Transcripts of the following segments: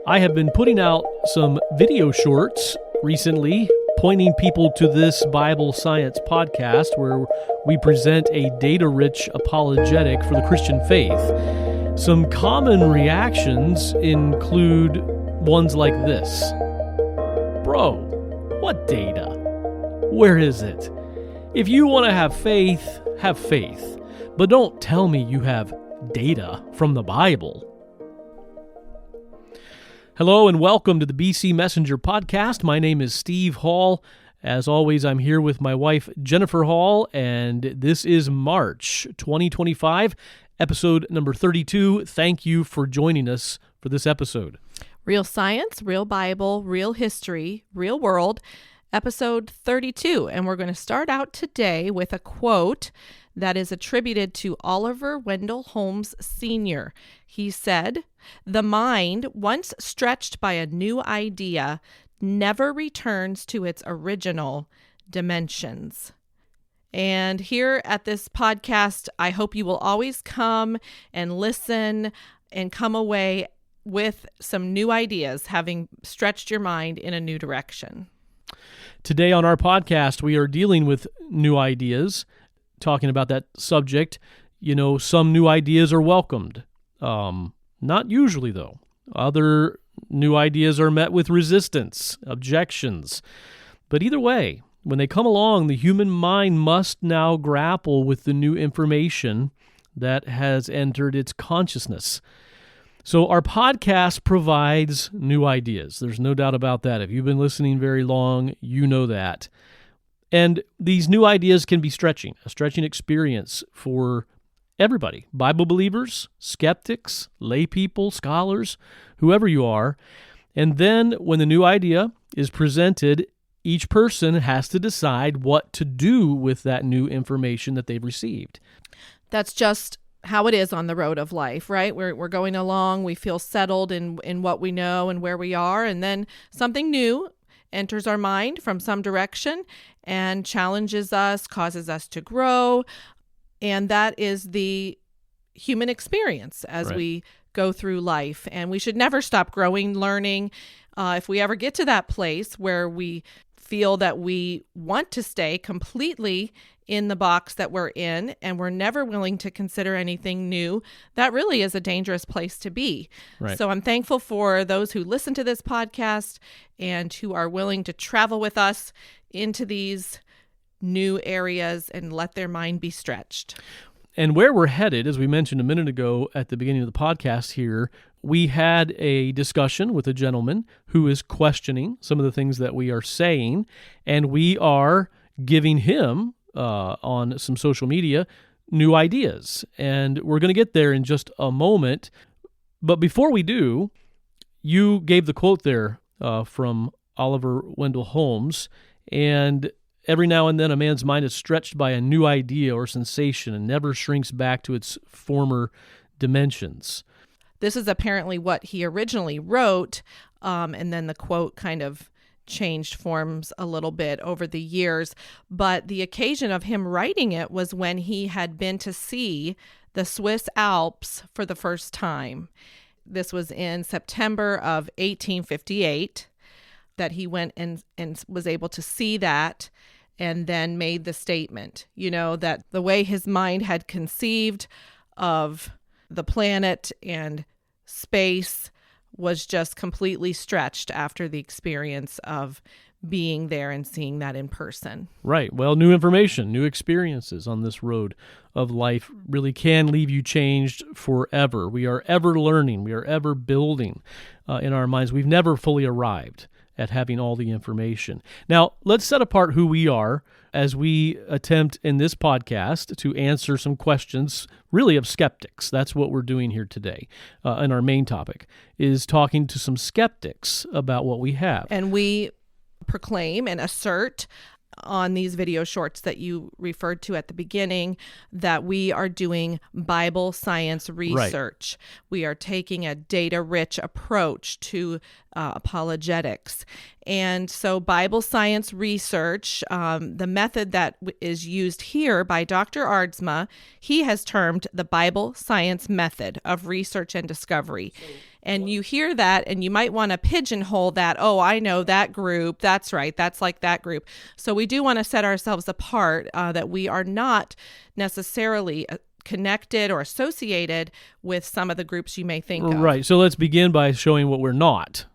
I have been putting out some video shorts recently, pointing people to this Bible Science podcast where we present a data-rich apologetic for the Christian faith. Some common reactions include ones like this. Bro, what data? Where is it? If you want to have faith, but don't tell me you have data from the Bible. Hello and welcome to the BC Messenger podcast. My name is Steve Hall. As always, I'm here with my wife, Jennifer Hall, and this is March 2025, episode number 32. Thank you for joining us for this episode. Real science, real Bible, real history, real world, episode 32. And we're going to start out today with a quote that is attributed to Oliver Wendell Holmes Sr. He said, "The mind, once stretched by a new idea, never returns to its original dimensions." And here at this podcast, I hope you will always come and listen and come away with some new ideas, having stretched your mind in a new direction. Today on our podcast, we are dealing with new ideas, talking about that subject. You know, some new ideas are welcomed. Not usually, though. Other new ideas are met with resistance, objections. But either way, when they come along, the human mind must now grapple with the new information that has entered its consciousness. So our podcast provides new ideas. There's no doubt about that. If you've been listening very long, you know that. And these new ideas can be a stretching experience for everybody, Bible believers, skeptics, lay people, scholars, whoever you are. And then when the new idea is presented, each person has to decide what to do with that new information that they've received. That's just how it is on the road of life, right? We're going along, we feel settled in what we know and where we are, and then something new enters our mind from some direction and challenges us, causes us to grow, and that is the human experience as we go through life. And we should never stop growing, learning. If we ever get to that place where we feel that we want to stay completely in the box that we're in and we're never willing to consider anything new, that really is a dangerous place to be. Right. So I'm thankful for those who listen to this podcast and who are willing to travel with us into these new areas and let their mind be stretched. And where we're headed, as we mentioned a minute ago at the beginning of the podcast here, we had a discussion with a gentleman who is questioning some of the things that we are saying, and we are giving him, on some social media, new ideas. And we're going to get there in just a moment. But before we do, you gave the quote there from Oliver Wendell Holmes, and every now and then a man's mind is stretched by a new idea or sensation and never shrinks back to its former dimensions. This is apparently what he originally wrote, and then the quote kind of changed forms a little bit over the years. But the occasion of him writing it was when he had been to see the Swiss Alps for the first time. This was in September of 1858 that he went and was able to see that, and then made the statement, that the way his mind had conceived of the planet and space was just completely stretched after the experience of being there and seeing that in person. Right. Well, new information, new experiences on this road of life really can leave you changed forever. We are ever learning. We are ever building in our minds. We've never fully arrived at having all the information. Now, let's set apart who we are as we attempt in this podcast to answer some questions really of skeptics. That's what we're doing here today. And our main topic is talking to some skeptics about what we have. And we proclaim and assert on these video shorts that you referred to at the beginning that we are doing Bible science research. Right. We are taking a data-rich approach to apologetics. And so Bible science research, the method that is used here by Dr. Aardsma, he has termed the Bible science method of research and discovery. And you hear that and you might want to pigeonhole that. Oh, I know that group. That's right. That's like that group. So we do want to set ourselves apart, that we are not necessarily connected or associated with some of the groups you may think of. Right. So let's begin by showing what we're not.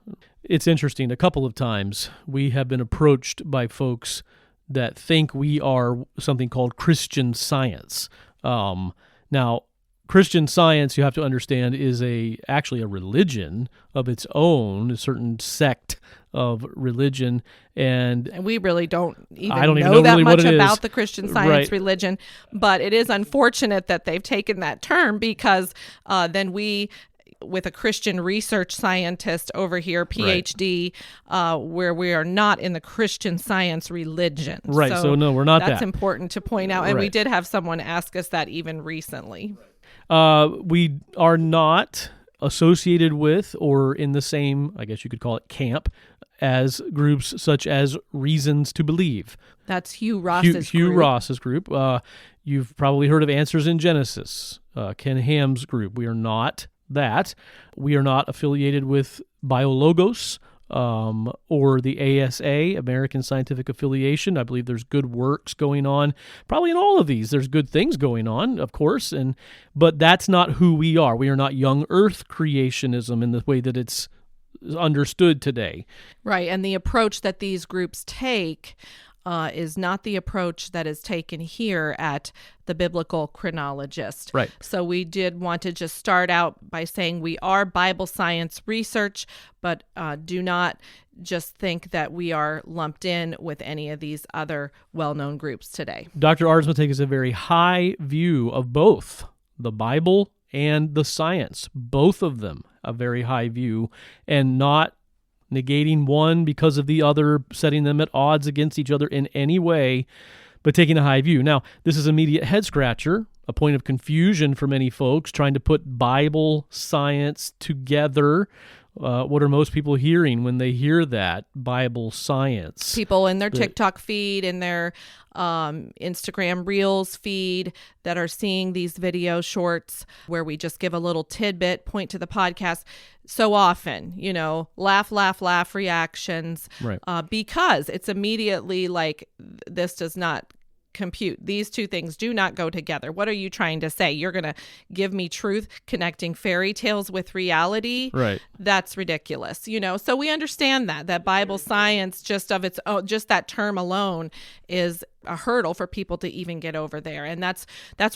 It's interesting. A couple of times we have been approached by folks that think we are something called Christian Science. Now, Christian Science, you have to understand, is actually a religion of its own, a certain sect of religion, and we really don't even know that really much what it about is. the Christian Science religion, but it is unfortunate that they've taken that term, because then we, with a Christian research scientist over here, PhD, where we are not in the Christian Science religion. Right, so no, we're not that. That's important to point out, and we did have someone ask us that even recently. We are not associated with or in the same, I guess you could call it, camp as groups such as Reasons to Believe. That's Hugh Ross's group. Hugh Ross's group. You've probably heard of Answers in Genesis, Ken Ham's group. We are not that. We are not affiliated with BioLogos or the ASA, American Scientific Affiliation. I believe there's good works going on. Probably in all of these, there's good things going on, of course, but that's not who we are. We are not young Earth creationism in the way that it's understood today. Right, and the approach that these groups take is not the approach that is taken here at the Biblical Chronologist. Right. So we did want to just start out by saying we are Bible science research, but do not just think that we are lumped in with any of these other well-known groups today. Dr. Aardsma takes a very high view of both the Bible and the science, both of them a very high view, and not negating one because of the other, setting them at odds against each other in any way, but taking a high view. Now, this is an immediate head-scratcher, a point of confusion for many folks, trying to put Bible science together. What are most people hearing when they hear that, Bible science? People in their TikTok feed, in their Instagram Reels feed, that are seeing these video shorts where we just give a little tidbit, point to the podcast. So often, laugh reactions, right. Because it's immediately like, this does not compute. These two things do not go together. What are you trying to say? You're going to give me truth connecting fairy tales with reality? Right. That's ridiculous. So we understand that Bible science, just of its own, just that term alone, is a hurdle for people to even get over there. And that's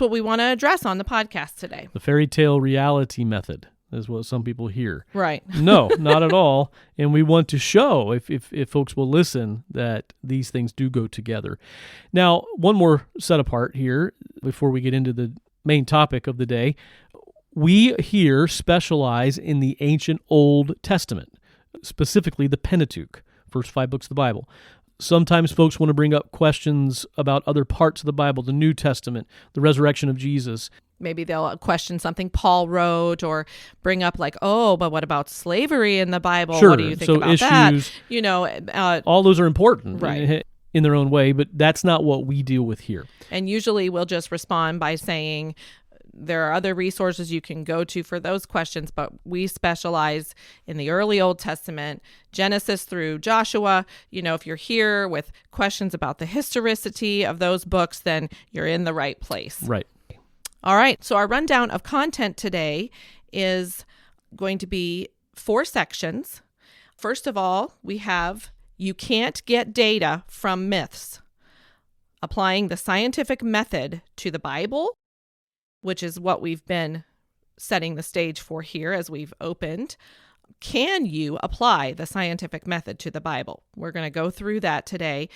what we want to address on the podcast today. The fairy tale reality method is what some people hear. Right. No, not at all. And we want to show, if folks will listen, that these things do go together. Now, one more set apart here before we get into the main topic of the day. We here specialize in the ancient Old Testament, specifically the Pentateuch, first 5 books of the Bible. Sometimes folks want to bring up questions about other parts of the Bible, the New Testament, the resurrection of Jesus. Maybe they'll question something Paul wrote, or bring up like, oh, but what about slavery in the Bible? Sure. What do you think about issues, that? All those are important, right, in their own way, but that's not what we deal with here. And usually we'll just respond by saying, there are other resources you can go to for those questions, but we specialize in the early Old Testament, Genesis through Joshua. If you're here with questions about the historicity of those books, then you're in the right place. Right. All right. So our rundown of content today is going to be 4 sections. First of all, we have You Can't Get Data from Myths, applying the scientific method to the Bible, which is what we've been setting the stage for here as we've opened. Can you apply the scientific method to the Bible? We're going to go through that today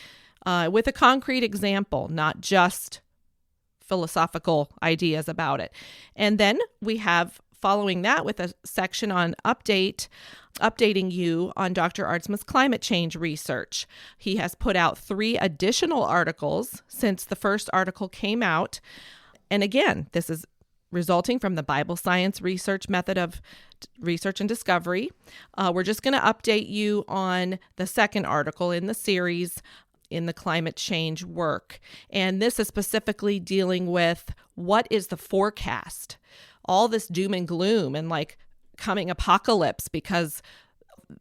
with a concrete example, not just philosophical ideas about it. And then we have, following that, with a section on updating you on Dr. Aardsma's climate change research. He has put out 3 additional articles since the first article came out. And again, this is resulting from the Bible science research method of research and discovery. We're just going to update you on the second article in the series in the climate change work. And this is specifically dealing with what is the forecast, all this doom and gloom and like coming apocalypse because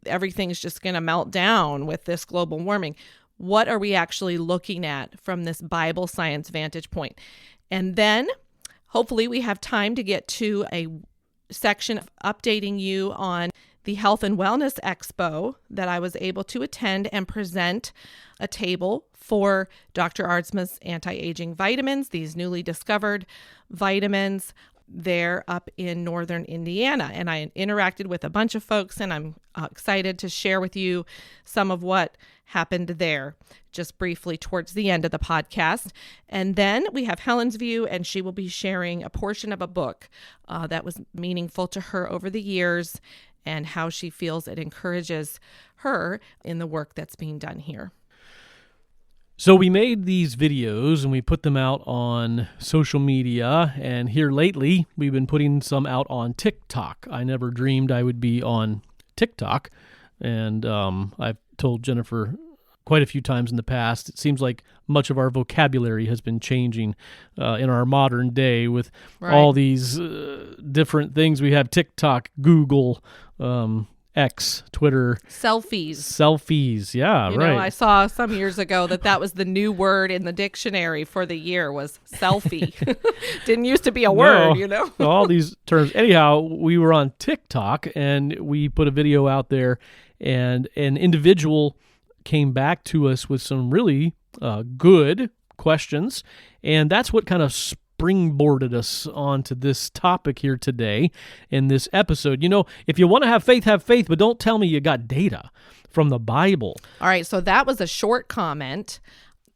everything's just going to melt down with this global warming. What are we actually looking at from this Bible science vantage point? And then hopefully we have time to get to a section updating you on the Health and Wellness Expo that I was able to attend and present a table for Dr. Aardsma's anti-aging vitamins, these newly discovered vitamins there up in northern Indiana. And I interacted with a bunch of folks, and I'm excited to share with you some of what happened there just briefly towards the end of the podcast. And then we have Helen's view, and she will be sharing a portion of a book that was meaningful to her over the years and how she feels it encourages her in the work that's being done here. So we made these videos and we put them out on social media, and here lately we've been putting some out on TikTok. I never dreamed I would be on TikTok, and I've told Jennifer quite a few times in the past, it seems like much of our vocabulary has been changing in our modern day with all these different things. We have TikTok, Google, X, Twitter. Selfies, yeah, you right. know, I saw some years ago that was the new word in the dictionary for the year was selfie. Didn't used to be a word, you know. All these terms. Anyhow, we were on TikTok and we put a video out there, and an individual came back to us with some really good questions, and that's what kind of springboarded us onto this topic here today in this episode. You know, if you want to have faith, but don't tell me you got data from the Bible. All right, so that was a short comment,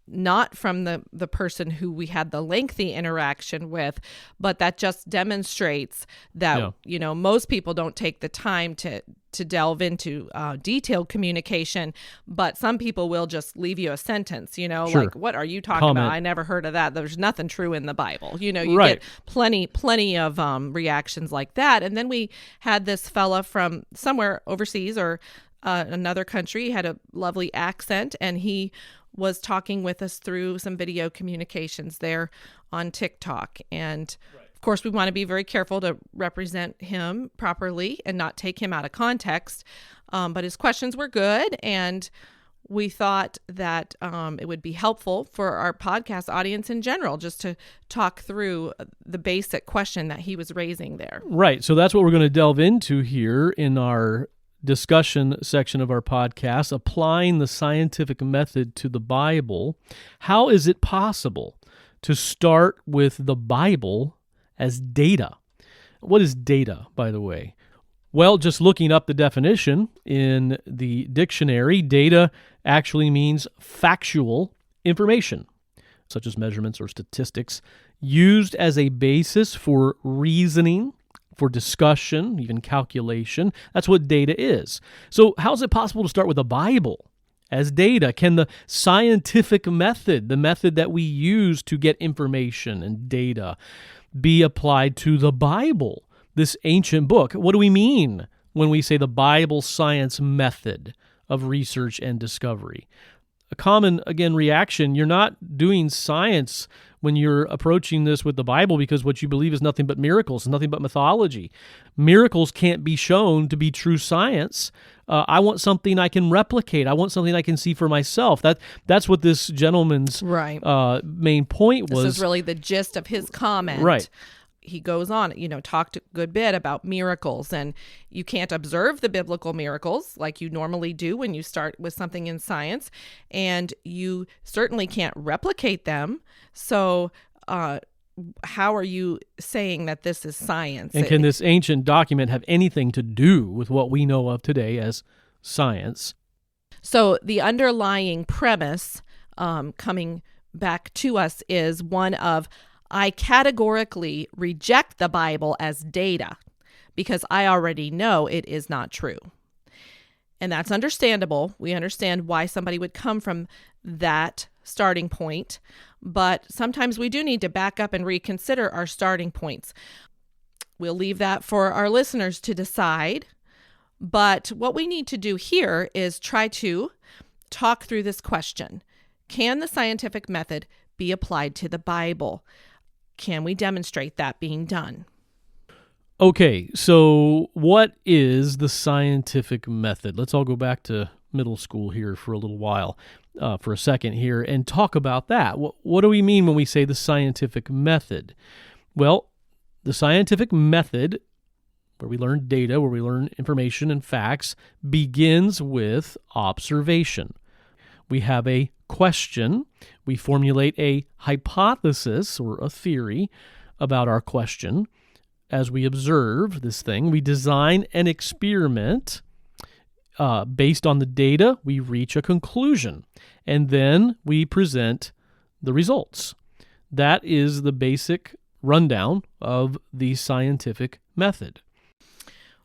not from the person who we had the lengthy interaction with, but that just demonstrates that, you know, most people don't take the time to delve into detailed communication, but some people will just leave you a sentence, you know, like, what are you talking about? I never heard of that. There's nothing true in the Bible. You know, you get plenty of reactions like that. And then we had this fella from somewhere overseas or another country. He had a lovely accent, and he was talking with us through some video communications there on TikTok. And of course, we want to be very careful to represent him properly and not take him out of context. But his questions were good, and we thought that it would be helpful for our podcast audience in general just to talk through the basic question that he was raising there. Right. So that's what we're going to delve into here in our discussion section of our podcast, applying the scientific method to the Bible. How is it possible to start with the Bible as data? What is data, by the way? Well, just looking up the definition in the dictionary, data actually means factual information, such as measurements or statistics, used as a basis for reasoning, for discussion, even calculation. That's what data is. So how is it possible to start with the Bible as data? Can the scientific method, the method that we use to get information and data, be applied to the Bible, this ancient book? What do we mean when we say the Bible science method of research and discovery? A common, again, reaction, you're not doing science when you're approaching this with the Bible because what you believe is nothing but miracles, nothing but mythology. Miracles can't be shown to be true science. I want something I can replicate. I want something I can see for myself. That's what this gentleman's main point was. This is really the gist of his comment. Right. He goes on, you know, talked a good bit about miracles, and you can't observe the biblical miracles like you normally do when you start with something in science, and you certainly can't replicate them. So how are you saying that this is science? And can this ancient document have anything to do with what we know of today as science? So the underlying premise coming back to us is one of, I categorically reject the Bible as data because I already know it is not true. And that's understandable. We understand why somebody would come from that starting point, but sometimes we do need to back up and reconsider our starting points. We'll leave that for our listeners to decide. But what we need to do here is try to talk through this question. Can the scientific method be applied to the Bible? Can we demonstrate that being done? Okay, so what is the scientific method? Let's all go back to middle school here for a little while, for a second here, and talk about that. What do we mean when we say the scientific method? Well, the scientific method, where we learn data, where we learn information and facts, begins with observation. We have a question. We formulate a hypothesis or a theory about our question. As we observe this thing, we design an experiment. Based on the data, we reach a conclusion, and then we present the results. That is the basic rundown of the scientific method.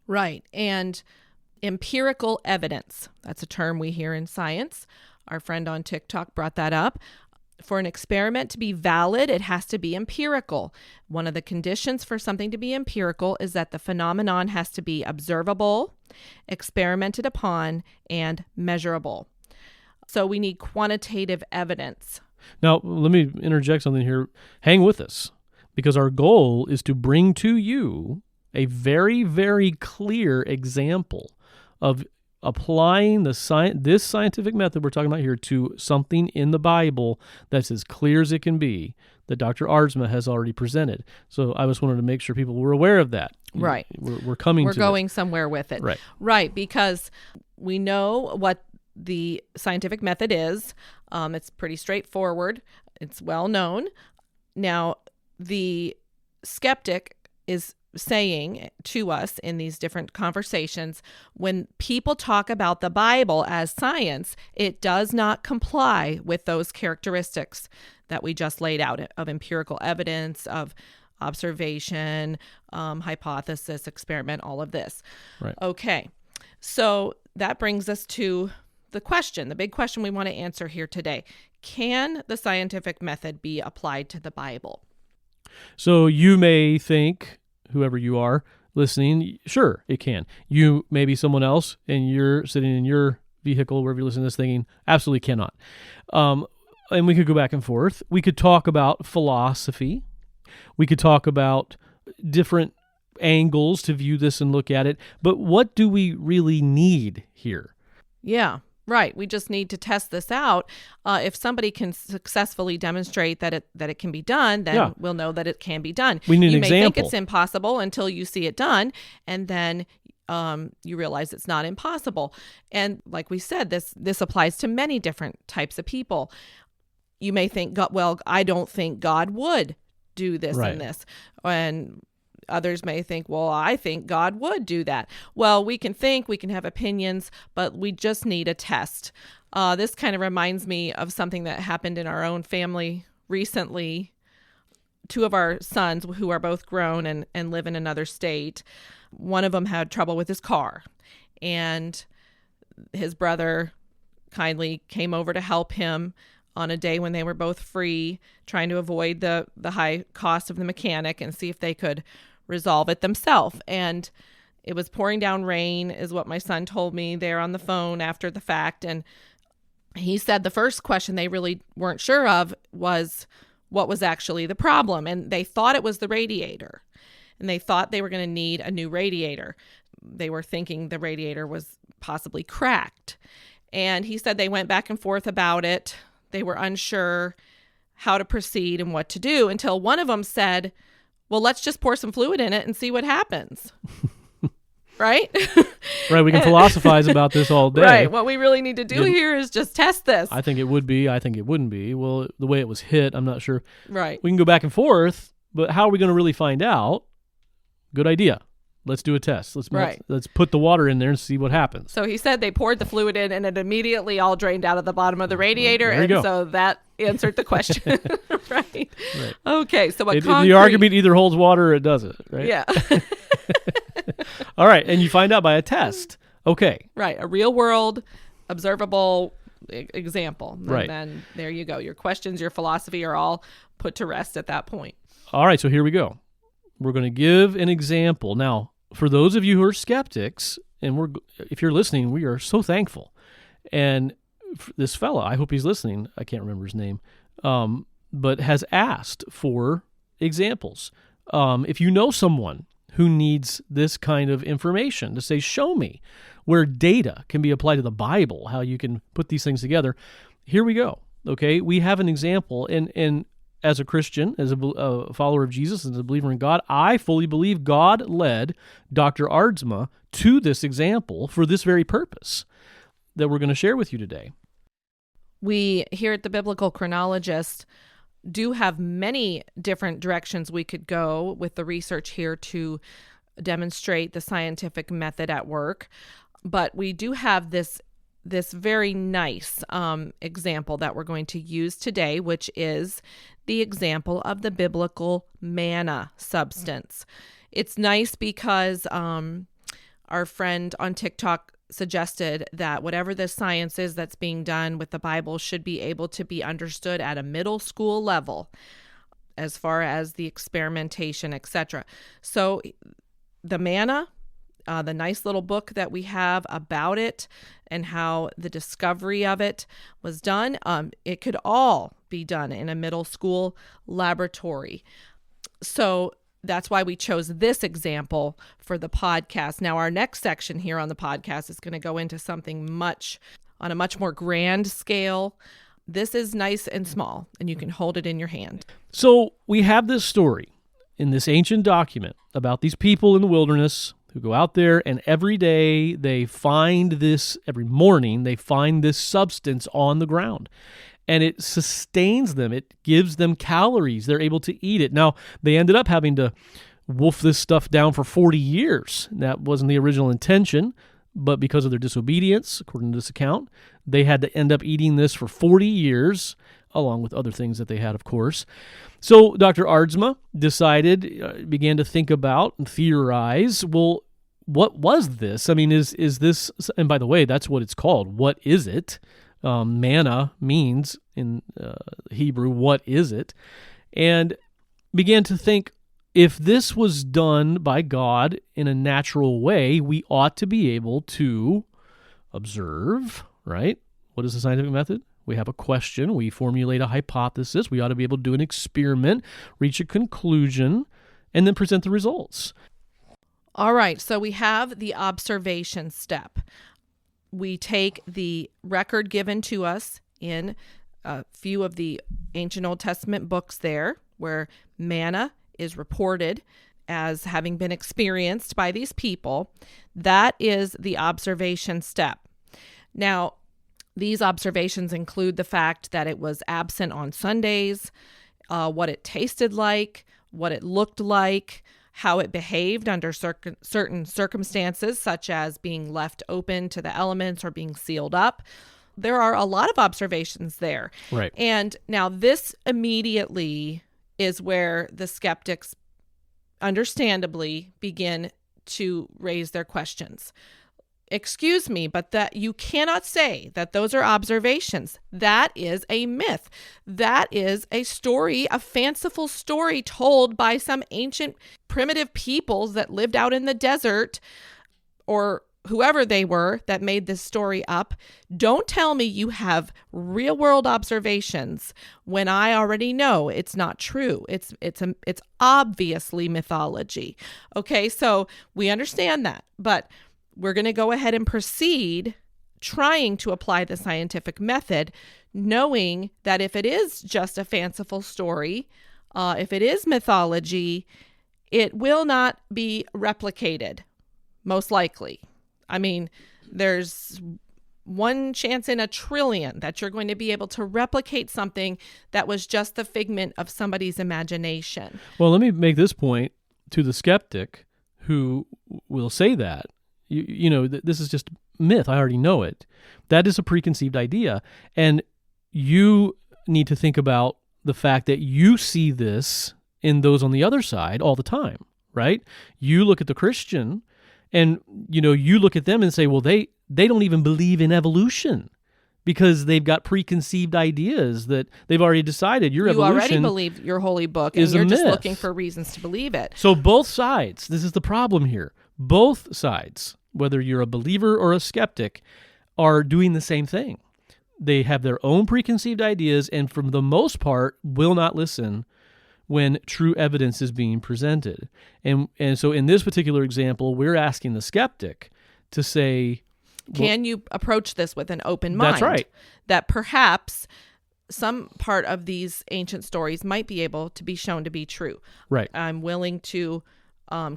Right. And empirical evidence, that's a term we hear in science. Our friend on TikTok brought that up. For an experiment to be valid, it has to be empirical. One of the conditions for something to be empirical is that the phenomenon has to be observable, experimented upon, and measurable. So we need quantitative evidence. Now, let me interject something here. Hang with us, because our goal is to bring to you a very, very clear example of applying this scientific method we're talking about here to something in the Bible that's as clear as it can be, that Dr. Aardsma has already presented. So I just wanted to make sure people were aware of that. Right. We're going somewhere with it. Right. Right, because we know what the scientific method is. It's pretty straightforward. It's well known. Now, the skeptic is saying to us in these different conversations, when people talk about the Bible as science, it does not comply with those characteristics that we just laid out of empirical evidence, of observation, hypothesis, experiment, all of this. Right. Okay. So that brings us to the big question we want to answer here today. Can the scientific method be applied to the Bible? So you may think, whoever you are listening, sure, it can. You may be someone else, and you're sitting in your vehicle, wherever you're listening to this, thinking, absolutely cannot. And we could go back and forth. We could talk about philosophy. We could talk about different angles to view this and look at it. But what do we really need here? Yeah. Right. We just need to test this out. If somebody can successfully demonstrate that it can be done, then we'll know that it can be done. We need an You example. may think it's impossible until you see it done, and then you realize it's not impossible. And like we said, this applies to many different types of people. You may think, well, I don't think God would do this and this. And others may think, well, I think God would do that. Well, we can think, we can have opinions, but we just need a test. This kind of reminds me of something that happened in our own family recently. Two of our sons, who are both grown and live in another state, one of them had trouble with his car, and his brother kindly came over to help him on a day when they were both free, trying to avoid the high cost of the mechanic and see if they could resolve it themselves. And it was pouring down rain, is what my son told me there on the phone after the fact. And he said the first question they really weren't sure of was what was actually the problem. And they thought it was the radiator. And they thought they were going to need a new radiator. They were thinking the radiator was possibly cracked. And he said they went back and forth about it. They were unsure how to proceed and what to do until one of them said, well, let's just pour some fluid in it and see what happens. Right? Right. We can philosophize about this all day. Right. What we really need to do here is just test this. I think it would be. I think it wouldn't be. Well, the way it was hit, I'm not sure. Right. We can go back and forth, but how are we going to really find out? Good idea. Let's do a test. Let's put the water in there and see what happens. So he said they poured the fluid in and it immediately all drained out of the bottom of the radiator. There you go. So that answered the question. Right. Okay. So the argument either holds water or it doesn't, right? Yeah. All right. And you find out by a test. Okay. Right. A real world, observable example. Right. And then there you go. Your questions, your philosophy are all put to rest at that point. All right, so here we go. We're going to give an example. Now, for those of you who are skeptics, and if you're listening, we are so thankful. And this fella, I hope he's listening, I can't remember his name, but has asked for examples. If you know someone who needs this kind of information to say, show me where data can be applied to the Bible, how you can put these things together, here we go. Okay, we have an example, and as a Christian, as a follower of Jesus, as a believer in God, I fully believe God led Dr. Aardsma to this example for this very purpose that we're going to share with you today. We here at the Biblical Chronologist do have many different directions we could go with the research here to demonstrate the scientific method at work, but we do have this very nice example that we're going to use today, which is the example of the biblical manna substance. It's nice because our friend on TikTok suggested that whatever the science is that's being done with the Bible should be able to be understood at a middle school level as far as the experimentation, etc. So the manna, the nice little book that we have about it and how the discovery of it was done, it could all be done in a middle school laboratory. So that's why we chose this example for the podcast. Now, our next section here on the podcast is going to go into something on a much more grand scale. This is nice and small, and you can hold it in your hand. So we have this story in this ancient document about these people in the wilderness who go out there, and every day every morning they find this substance on the ground. And it sustains them. It gives them calories. They're able to eat it. Now, they ended up having to wolf this stuff down for 40 years. That wasn't the original intention, but because of their disobedience, according to this account, they had to end up eating this for 40 years, along with other things that they had, of course. So Dr. Aardsma began to think about and theorize, well, what was this? I mean, is this, and by the way, that's what it's called. What is it? Manna means in Hebrew, what is it? And began to think, if this was done by God in a natural way, we ought to be able to observe, right? What is the scientific method? We have a question, we formulate a hypothesis, we ought to be able to do an experiment, reach a conclusion, and then present the results. All right, so we have the observation step. We take the record given to us in a few of the ancient Old Testament books there, where manna is reported as having been experienced by these people. That is the observation step. Now, these observations include the fact that it was absent on Sundays, what it tasted like, what it looked like, how it behaved under certain circumstances, such as being left open to the elements or being sealed up. There are a lot of observations there. Right. And now this immediately is where the skeptics understandably begin to raise their questions. Excuse me, but that you cannot say that those are observations. That is a myth. That is a story, a fanciful story told by some ancient primitive peoples that lived out in the desert, or whoever they were that made this story up. Don't tell me you have real world observations when I already know it's not true. It's obviously mythology. Okay, so we understand that, but we're going to go ahead and proceed trying to apply the scientific method, knowing that if it is just a fanciful story, if it is mythology, it will not be replicated, most likely. I mean, there's one chance in a trillion that you're going to be able to replicate something that was just the figment of somebody's imagination. Well, let me make this point to the skeptic who will say that. You know, this is just myth. I already know it. That is a preconceived idea. And you need to think about the fact that you see this in those on the other side all the time, right? You look at the Christian and, you know, you look at them and say, well, they don't even believe in evolution. because they've got preconceived ideas that they've already decided your You evolution already believe your holy book, and is a you're just myth. looking for reasons to believe it. So both sides, this is the problem here. Both sides, whether you're a believer or a skeptic, are doing the same thing. They have their own preconceived ideas and for the most part will not listen when true evidence is being presented. And so in this particular example, we're asking the skeptic to say, Can you approach this with an open mind? That's right. That perhaps some part of these ancient stories might be able to be shown to be true. right, I'm willing to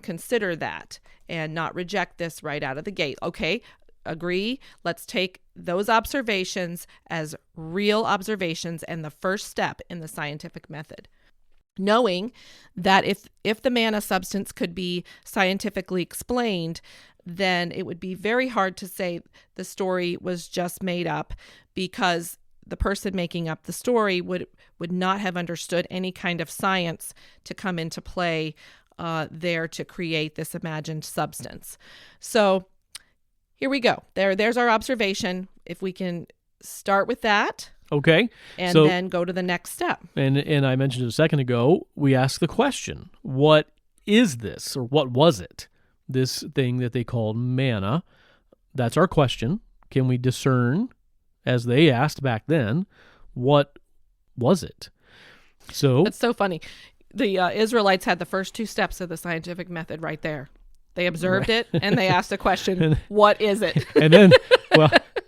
consider that and not reject this right out of the gate. Okay, agree. Let's take those observations as real observations and the first step in the scientific method. Knowing that if the manna substance could be scientifically explained, then it would be very hard to say the story was just made up, because the person making up the story would not have understood any kind of science to come into play there to create this imagined substance. So here we go. There's our observation. If we can start with that. okay. And So- then go to the next step. And I mentioned it a second ago, we ask the question, what is this, or what was it? This thing that they called manna. That's our question. Can we discern, as they asked back then, what was it? So That's so funny. The Israelites had the first two steps of the scientific method right there. They observed it and they asked the question, what is it? and then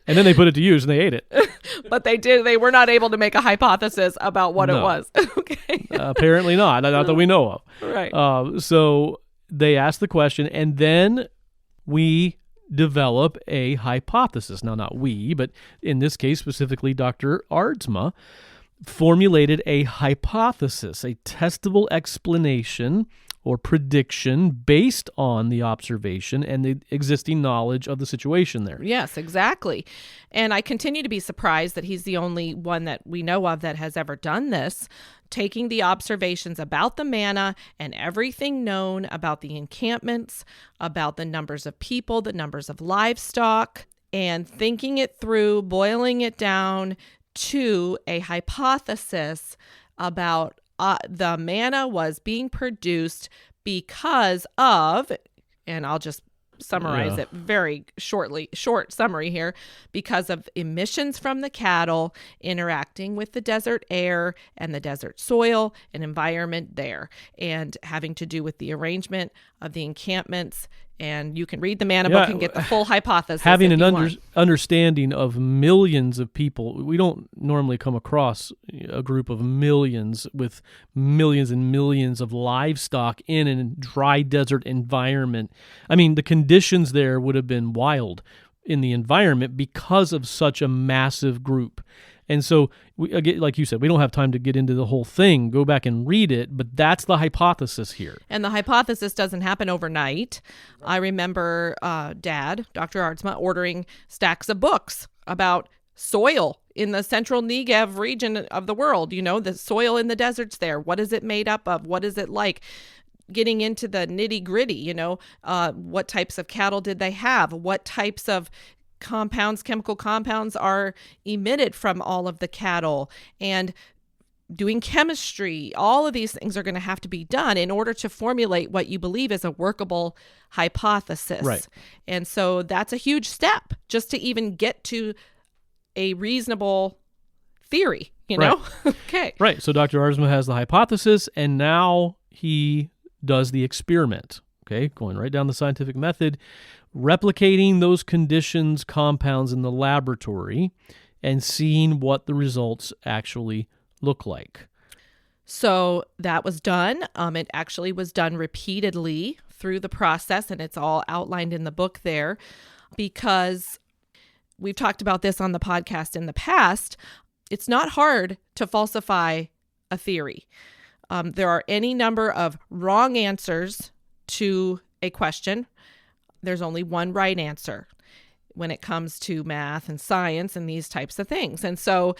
they put it to use and they ate it. But they were not able to make a hypothesis about what it No. was. Okay. Apparently not that we know of. Right. So they ask the question, and then we develop a hypothesis. Now, not we, but in this case, specifically Dr. Aardsma, formulated a hypothesis, a testable explanation or prediction based on the observation and the existing knowledge of the situation there. Yes, exactly. And I continue to be surprised that he's the only one that we know of that has ever done this, taking the observations about the manna and everything known about the encampments, about the numbers of people, the numbers of livestock, and thinking it through, boiling it down to a hypothesis about the manna was being produced because of, and I'll just summarize it very short summary here, because of emissions from the cattle interacting with the desert air and the desert soil and environment there, and having to do with the arrangement of the encampments. And you can read the manna book and get the full hypothesis. Having if an understanding of millions of people, we don't normally come across a group of millions with millions and millions of livestock in a dry desert environment. I mean, the conditions there would have been wild in the environment because of such a massive group. And so, like you said, we don't have time to get into the whole thing. Go back and read it, but that's the hypothesis here. And the hypothesis doesn't happen overnight. I remember Dad, Dr. Aardsma, ordering stacks of books about soil in the central Negev region of the world. You know, the soil in the deserts there. What is it made up of? What is it like? Getting into the nitty gritty, you know, what types of cattle did they have? What types of chemical compounds are emitted from all of the cattle, and doing chemistry. All of these things are going to have to be done in order to formulate what you believe is a workable hypothesis. Right. And so that's a huge step just to even get to a reasonable theory, you know? Okay. Right. So Dr. Aardsma has the hypothesis, and now he does the experiment. Okay, going right down the scientific method, replicating those conditions, compounds in the laboratory, and seeing what the results actually look like. So that was done. It actually was done repeatedly through the process, and it's all outlined in the book there, because we've talked about this on the podcast in the past. It's not hard to falsify a theory. There are any number of wrong answers to a question. There's only one right answer when it comes to math and science and these types of things. And so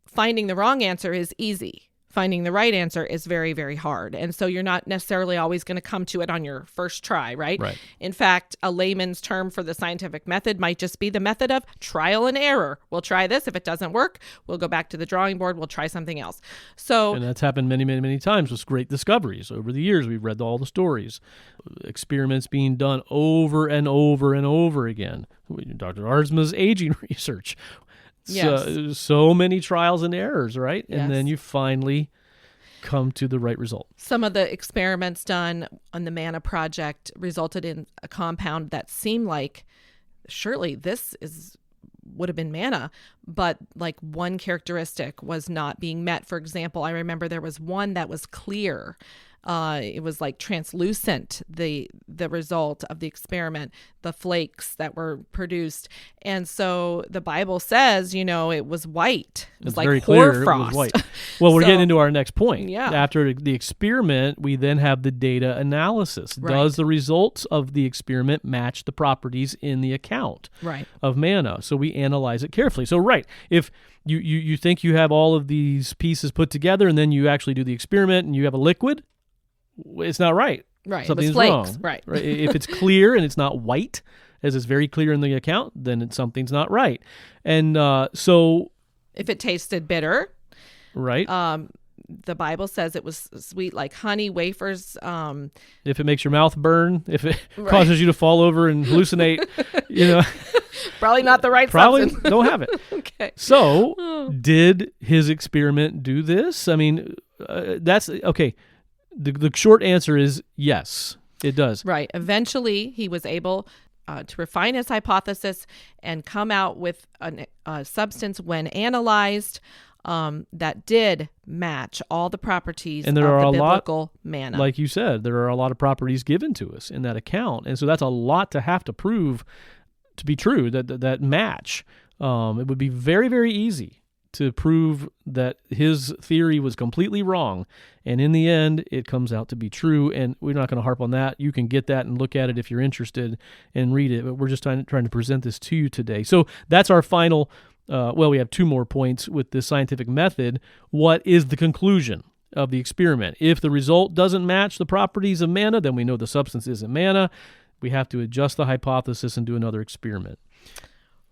finding the wrong answer is easy. finding the right answer is very, very hard. And so you're not necessarily always going to come to it on your first try, right? Right. In fact, a layman's term for the scientific method might just be the method of trial and error. We'll try this. If it doesn't work, we'll go back to the drawing board. We'll try something else. So, and that's happened many, many, many times with great discoveries. Over the years, we've read all the stories. Experiments being done over and over and over again. Dr. Arzma's aging research. yes. So many trials and errors, right? Yes. And then you finally come to the right result. Some of the experiments done on the Manna Project resulted in a compound that seemed like surely this would have been manna, but like one characteristic was not being met. For example, I remember there was one that was clear. It was like translucent, the result of the experiment, the flakes that were produced. And so the Bible says, it was white. It was It's like very clear hoarfrost. it was white. Well, we're So- getting into our next point. Yeah. After the experiment, we then have the data analysis. Right. Does the results of the experiment match the properties in the account Right. of manna? So we analyze it carefully. So, right, if you think you have all of these pieces put together and then you actually do the experiment and you have a liquid, it's not right. Right. Something's it was flakes. wrong. Right. If it's clear and it's not white, as it's very clear in the account, then something's not right. And so, If it tasted bitter, right, the Bible says it was sweet like honey, wafers. if it makes your mouth burn, if it Right. causes you to fall over and hallucinate, Probably not the right probably substance. don't have it. Okay. So, did his experiment do this? I mean, that's okay. The short answer is yes, it does. Right. Eventually, he was able to refine his hypothesis and come out with a substance when analyzed that did match all the properties And there of are the a lot, biblical manna. Like you said, there are a lot of properties given to us in that account, and so that's a lot to have to prove to be true. That match. It would be very, very easy to prove that his theory was completely wrong, and in the end, it comes out to be true. And we're not going to harp on that. You can get that and look at it if you're interested and read it. But we're just trying to present this to you today. So that's our final. We have two more points with this scientific method. What is the conclusion of the experiment? If the result doesn't match the properties of manna, then we know the substance isn't manna. We have to adjust the hypothesis and do another experiment.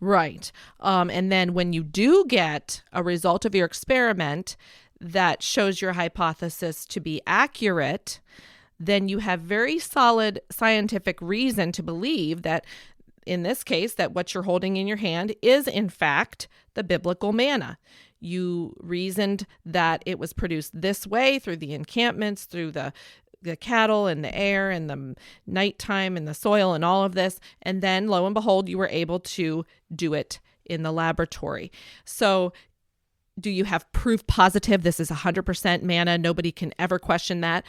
Right. And then when you do get a result of your experiment that shows your hypothesis to be accurate, then you have very solid scientific reason to believe that, in this case, that what you're holding in your hand is, in fact, the biblical manna. You reasoned that it was produced this way through the encampments, through the cattle and the air and the nighttime and the soil and all of this. And then, lo and behold, you were able to do it in the laboratory. So do you have proof positive this is 100% manna? Nobody can ever question that.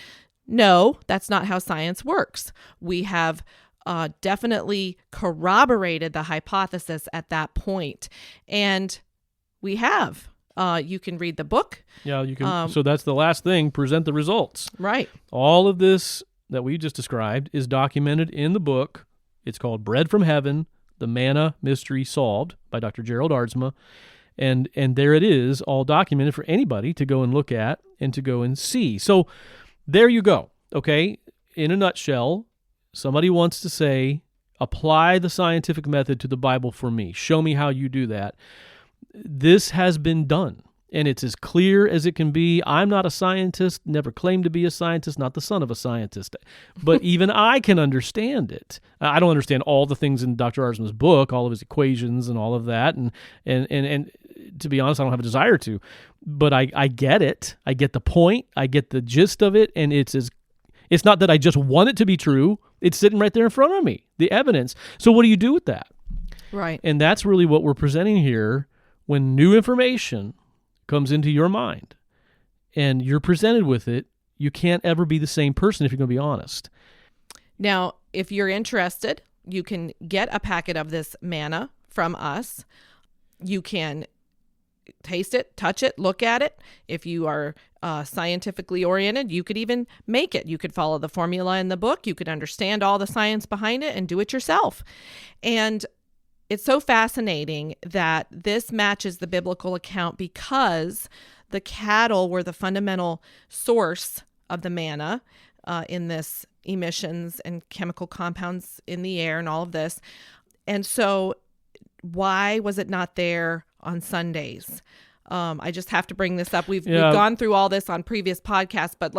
No, that's not how science works. We have definitely corroborated the hypothesis at that point. And we have. You can read the book. Yeah, you can. So that's the last thing. Present the results. Right. All of this that we just described is documented in the book. It's called Bread from Heaven, The Manna Mystery Solved by Dr. Gerald Arzma. And there it is, all documented for anybody to go and look at and to go and see. So there you go. Okay. In a nutshell, somebody wants to say, apply the scientific method to the Bible for me. Show me how you do that. This has been done, and it's as clear as it can be. I'm not a scientist, never claimed to be a scientist, not the son of a scientist, but even I can understand it. I don't understand all the things in Dr. Arzma's book, all of his equations and all of that, and to be honest, I don't have a desire to, but I get it. I get the point. I get the gist of it, and it's not that I just want it to be true. It's sitting right there in front of me, the evidence. So what do you do with that? Right. And that's really what we're presenting here. When new information comes into your mind and you're presented with it, you can't ever be the same person if you're going to be honest. Now, if you're interested, you can get a packet of this manna from us. You can taste it, touch it, look at it. If you are scientifically oriented, you could even make it. You could follow the formula in the book. You could understand all the science behind it and do it yourself. And it's so fascinating that this matches the biblical account because the cattle were the fundamental source of the manna in this emissions and chemical compounds in the air and all of this. And so why was it not there on Sundays? I just have to bring this up. We've gone through all this on previous podcasts, but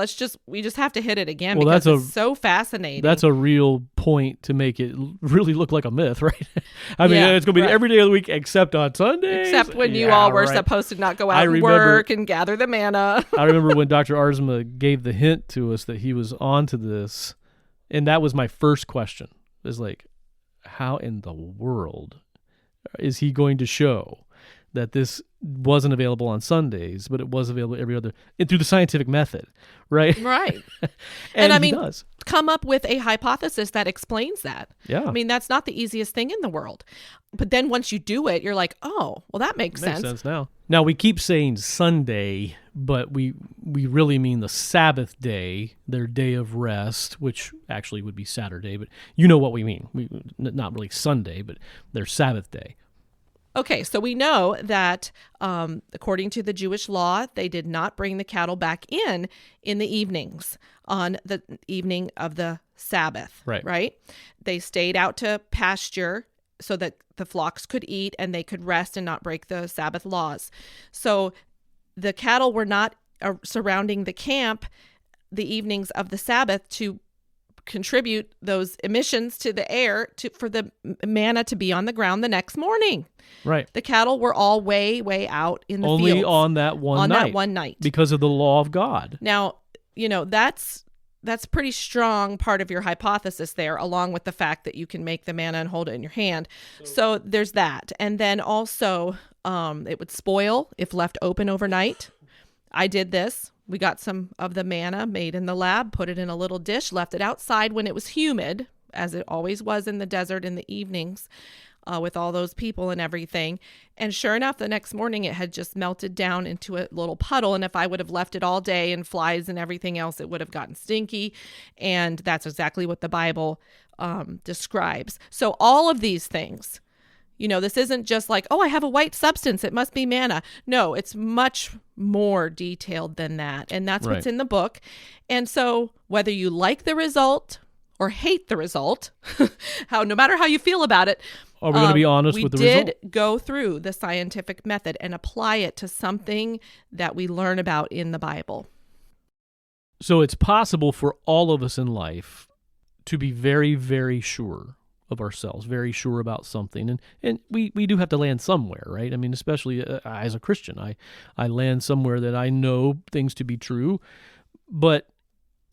we just have to hit it again because it's so fascinating. That's a real point to make it really look like a myth, right? I mean, it's going to be every day of the week except on Sundays. Except when you all were supposed to not go out and work and gather the manna. I remember when Dr. Arzma gave the hint to us that he was onto this, and that was my first question. It was like, how in the world is he going to show that this wasn't available on Sundays, but it was available every other, and through the scientific method, right? Right. and I he mean, does. Come up with a hypothesis that explains that. Yeah. I mean, that's not the easiest thing in the world. But then once you do it, you're like, oh, well, that makes sense. Makes sense now. Now, we keep saying Sunday, but we really mean the Sabbath day, their day of rest, which actually would be Saturday, but you know what we mean. Not really Sunday, but their Sabbath day. Okay, so we know that according to the Jewish law, they did not bring the cattle back in the evenings on the evening of the Sabbath, right? They stayed out to pasture so that the flocks could eat and they could rest and not break the Sabbath laws. So the cattle were not surrounding the camp the evenings of the Sabbath to contribute those emissions to the air for the manna to be on the ground the next morning. Right. The cattle were all way, way out in the fields. Only on that one night. Because of the law of God. Now, that's pretty strong part of your hypothesis there, along with the fact that you can make the manna and hold it in your hand. So there's that. And then also it would spoil if left open overnight. I did this. We got some of the manna made in the lab, put it in a little dish, left it outside when it was humid, as it always was in the desert in the evenings with all those people and everything. And sure enough, the next morning it had just melted down into a little puddle. And if I would have left it all day and flies and everything else, it would have gotten stinky. And that's exactly what the Bible describes. So all of these things, this isn't just like, oh, I have a white substance, it must be manna. No, it's much more detailed than that. And that's what's in the book. And so whether you like the result or hate the result, no matter how you feel about it, are we going to be honest with the result? We did go through the scientific method and apply it to something that we learn about in the Bible. So it's possible for all of us in life to be very, very sure of ourselves, very sure about something. And we do have to land somewhere, right? I mean, especially as a Christian, I land somewhere that I know things to be true, but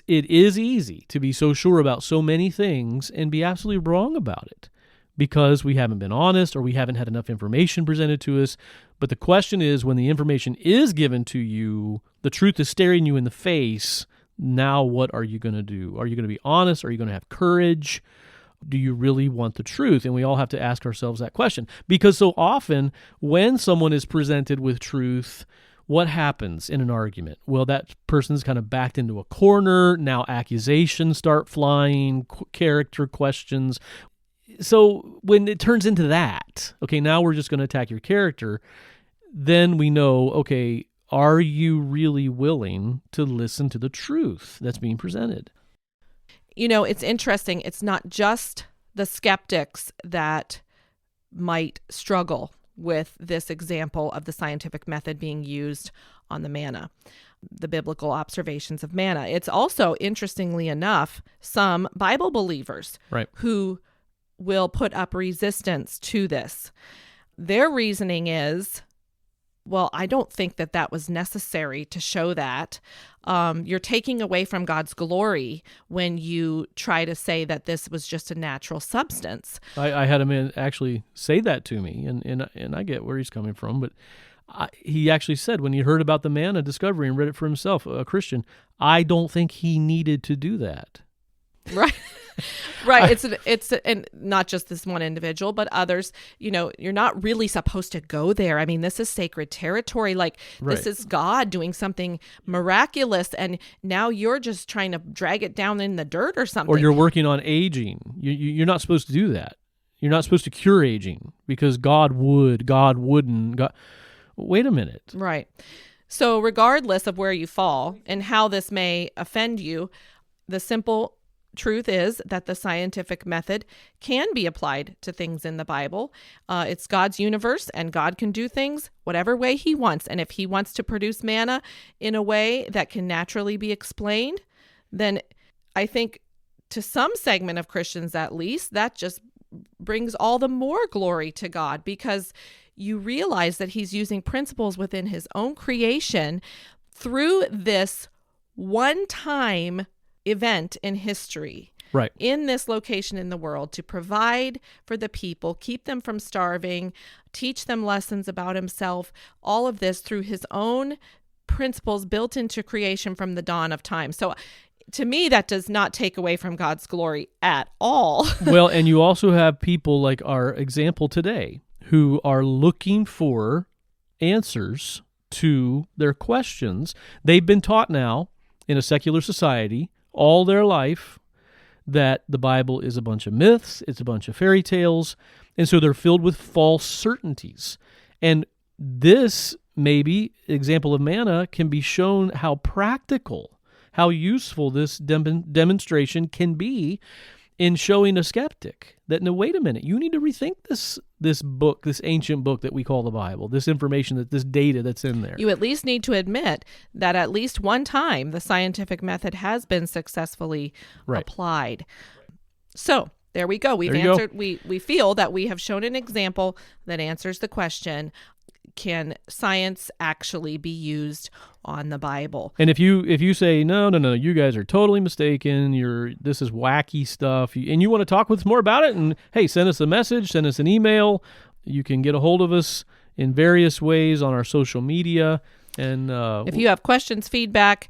it is easy to be so sure about so many things and be absolutely wrong about it because we haven't been honest or we haven't had enough information presented to us. But the question is, when the information is given to you, the truth is staring you in the face, now what are you going to do? Are you going to be honest? Are you going to have courage? Do you really want the truth? And we all have to ask ourselves that question. Because so often when someone is presented with truth, what happens in an argument? Well, that person's kind of backed into a corner. Now accusations start flying, character questions. So when it turns into that, okay, now we're just going to attack your character, then we know, okay, are you really willing to listen to the truth that's being presented? It's interesting. It's not just the skeptics that might struggle with this example of the scientific method being used on the manna, the biblical observations of manna. It's also, interestingly enough, some Bible believers who will put up resistance to this. Their reasoning is, well, I don't think that was necessary to show that. You're taking away from God's glory when you try to say that this was just a natural substance. I had a man actually say that to me, and I get where he's coming from, but he actually said when he heard about the manna discovery and read it for himself, a Christian, I don't think he needed to do that. Right. Right. And not just this one individual, but others, you're not really supposed to go there. I mean, this is sacred territory. This is God doing something miraculous. And now you're just trying to drag it down in the dirt or something. Or you're working on aging. You're not supposed to do that. You're not supposed to cure aging because God would, God wouldn't. God... Wait a minute. Right. So regardless of where you fall and how this may offend you, the simple truth is that the scientific method can be applied to things in the Bible. It's God's universe, and God can do things whatever way he wants. And if he wants to produce manna in a way that can naturally be explained, then I think to some segment of Christians at least, that just brings all the more glory to God, because you realize that he's using principles within his own creation through this one-time event in history, right, in this location in the world, to provide for the people, keep them from starving, teach them lessons about himself, all of this through his own principles built into creation from the dawn of time. So to me, that does not take away from God's glory at all. Well, and you also have people like our example today who are looking for answers to their questions. They've been taught now in a secular society all their life that the Bible is a bunch of myths, it's a bunch of fairy tales, and so they're filled with false certainties. And this, maybe, example of manna can be shown how practical, how useful this demonstration can be in showing a skeptic that, no, wait a minute, you need to rethink this book, this ancient book that we call the Bible, this information, this data that's in there. You at least need to admit that at least one time the scientific method has been successfully applied. So there we go. We've answered. We feel that we have shown an example that answers the question: can science actually be used on the Bible? And if you say no, you guys are totally mistaken, this is wacky stuff, and you want to talk with us more about it, and hey, send us a message, send us an email. You can get a hold of us in various ways on our social media. And if you have questions, feedback,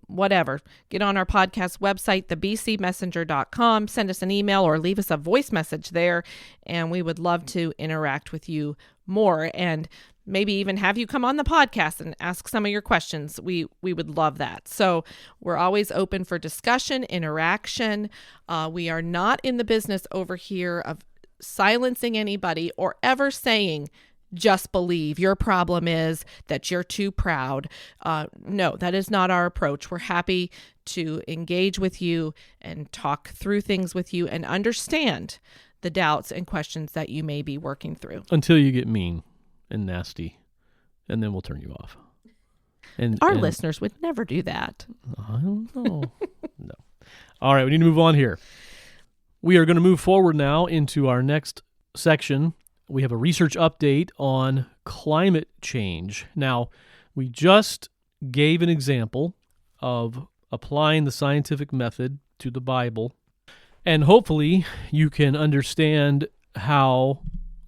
whatever, get on our podcast website, thebcmessenger.com, send us an email or leave us a voice message there, and we would love to interact with you more, and maybe even have you come on the podcast and ask some of your questions. We would love that. So we're always open for discussion, interaction. We are not in the business over here of silencing anybody or ever saying, just believe. Your problem is that you're too proud. No, that is not our approach. We're happy to engage with you and talk through things with you and understand the doubts and questions that you may be working through. Until you get mean and nasty, and then we'll turn you off. And our listeners would never do that. I don't know. No. All right, we need to move on here. We are going to move forward now into our next section. We have a research update on climate change. Now, we just gave an example of applying the scientific method to the Bible, and hopefully you can understand how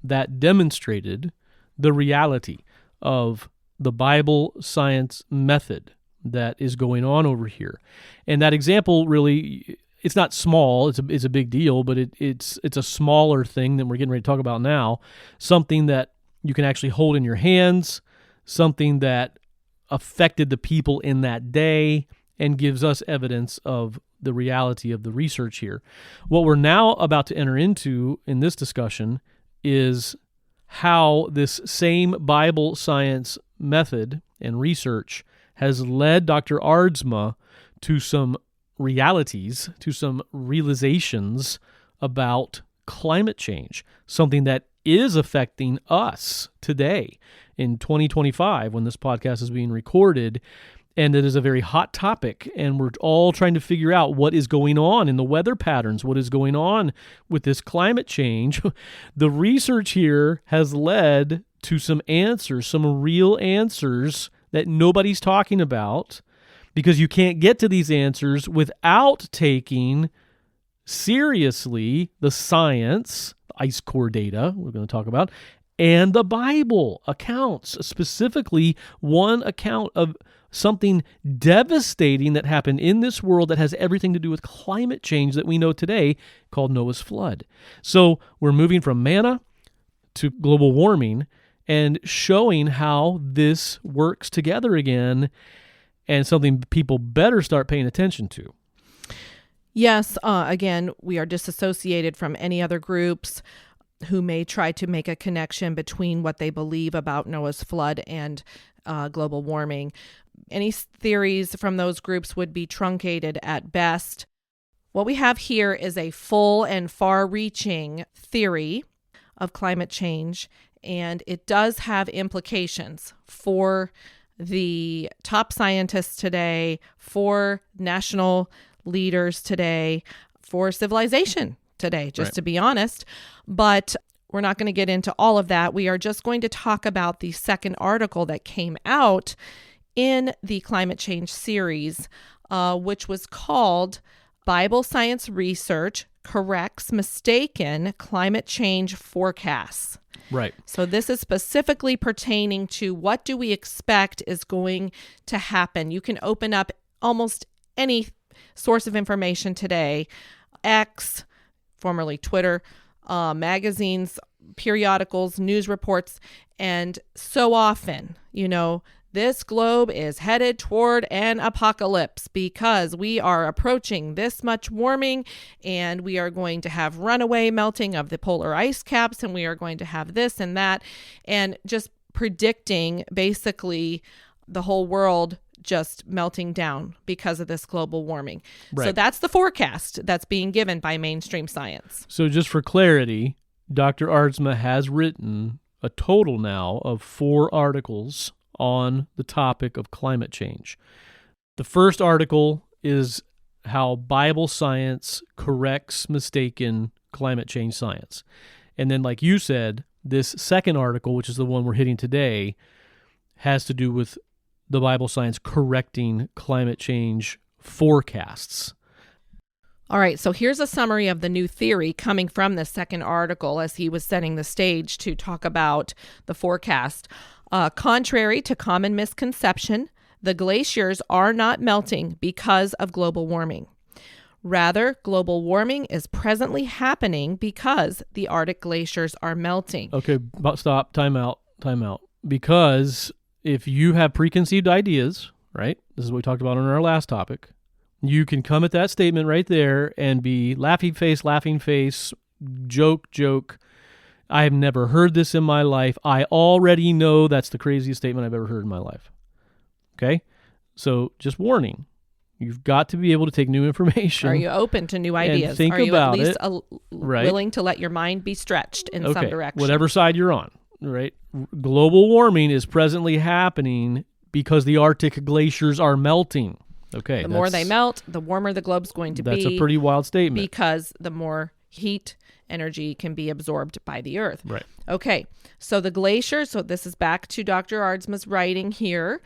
that demonstrated the reality of the Bible science method that is going on over here. And that example really, it's not small, it's a big deal, but it's a smaller thing than we're getting ready to talk about now, something that you can actually hold in your hands, something that affected the people in that day and gives us evidence of the reality of the research here. What we're now about to enter into in this discussion is how this same Bible science method and research has led Dr. Aardsma to some realities, to some realizations about climate change, something that is affecting us today in 2025 when this podcast is being recorded. And it is a very hot topic, and we're all trying to figure out what is going on in the weather patterns, what is going on with this climate change. The research here has led to some answers, some real answers that nobody's talking about, because you can't get to these answers without taking seriously the science, ice core data we're going to talk about, and the Bible accounts, specifically one account of something devastating that happened in this world that has everything to do with climate change that we know today, called Noah's flood. So we're moving from manna to global warming and showing how this works together again, and something people better start paying attention to. Yes, again, we are disassociated from any other groups. who may try to make a connection between what they believe about Noah's flood and global warming. Any theories from those groups would be truncated at best. What we have here is a full and far-reaching theory of climate change, and it does have implications for the top scientists today, for national leaders today, for civilization today, just to be honest. But we're not going to get into all of that. We are just going to talk about the second article that came out in the climate change series, which was called Bible Science Research Corrects Mistaken Climate Change Forecasts. Right. So this is specifically pertaining to what do we expect is going to happen. You can open up almost any source of information today, X, formerly Twitter, magazines, periodicals, news reports, and so often, this globe is headed toward an apocalypse because we are approaching this much warming, and we are going to have runaway melting of the polar ice caps, and we are going to have this and that, and just predicting basically the whole world just melting down because of this global warming. Right. So that's the forecast that's being given by mainstream science. So just for clarity, Dr. Aardsma has written a total now of 4 articles on the topic of climate change. The first article is how Bible science corrects mistaken climate change science. And then, like you said, this second article, which is the one we're hitting today, has to do with the Bible science correcting climate change forecasts. All right, so here's a summary of the new theory coming from the second article as he was setting the stage to talk about the forecast. Contrary to common misconception, the glaciers are not melting because of global warming. Rather, global warming is presently happening because the Arctic glaciers are melting. Okay, stop, time out. Because if you have preconceived ideas, right, this is what we talked about on our last topic, you can come at that statement right there and be laughing face, joke. I have never heard this in my life. I already know that's the craziest statement I've ever heard in my life. Okay? So just warning. You've got to be able to take new information. Are you open to new ideas? Think Are you about at least it, right? willing to let your mind be stretched in some direction? Whatever side you're on, right? Global warming is presently happening because the Arctic glaciers are melting. Okay. The more they melt, the warmer the globe's going to be. That's a pretty wild statement. Because the more heat energy can be absorbed by the earth. Right. Okay. So the glaciers, so this is back to Dr. Aardsma's writing here.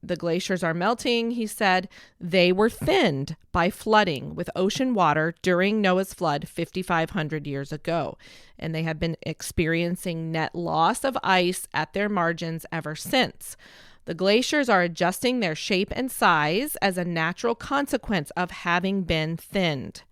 The glaciers are melting, he said. They were thinned by flooding with ocean water during Noah's flood 5,500 years ago. And they have been experiencing net loss of ice at their margins ever since. The glaciers are adjusting their shape and size as a natural consequence of having been thinned.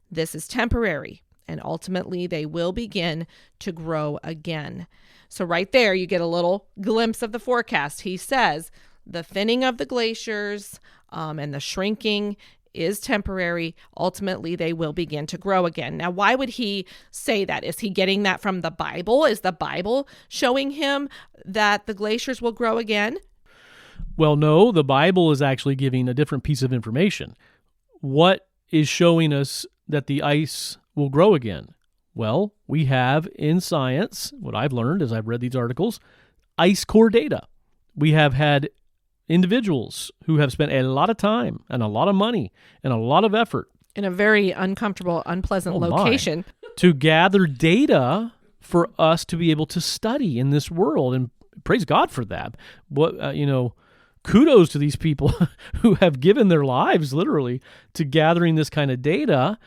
This is temporary, and ultimately they will begin to grow again. So right there, you get a little glimpse of the forecast. He says the thinning of the glaciers and the shrinking is temporary. Ultimately, they will begin to grow again. Now, why would he say that? Is he getting that from the Bible? Is the Bible showing him that the glaciers will grow again? Well, no, the Bible is actually giving a different piece of information. What is showing us that the ice will grow again? Well, we have in science, what I've learned as I've read these articles, ice core data. We have had individuals who have spent a lot of time and a lot of money and a lot of effort in a very uncomfortable, unpleasant location to gather data for us to be able to study in this world. And praise God for that. Kudos to these people who have given their lives literally to gathering this kind of data.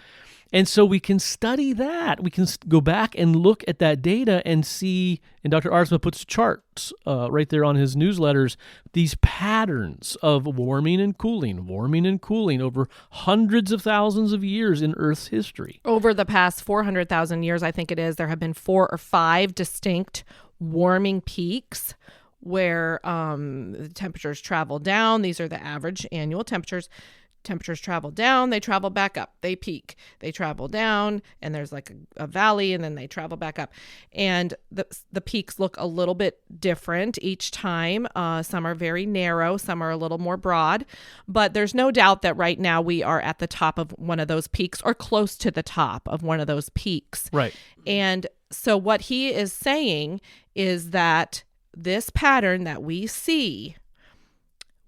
And so we can study that. We can go back and look at that data and see, and Dr. Aardsma puts charts right there on his newsletters, these patterns of warming and cooling over hundreds of thousands of years in Earth's history. Over the past 400,000 years, I think it is, there have been 4 or 5 distinct warming peaks where the temperatures travel down. These are the average annual temperatures temperatures travel down, they travel back up. They peak, they travel down, and there's like a valley, and then they travel back up. And the peaks look a little bit different each time. Some are very narrow, some are a little more broad. But there's no doubt that right now we are at the top of one of those peaks, or close to the top of one of those peaks. Right. And so what he is saying is that this pattern that we see,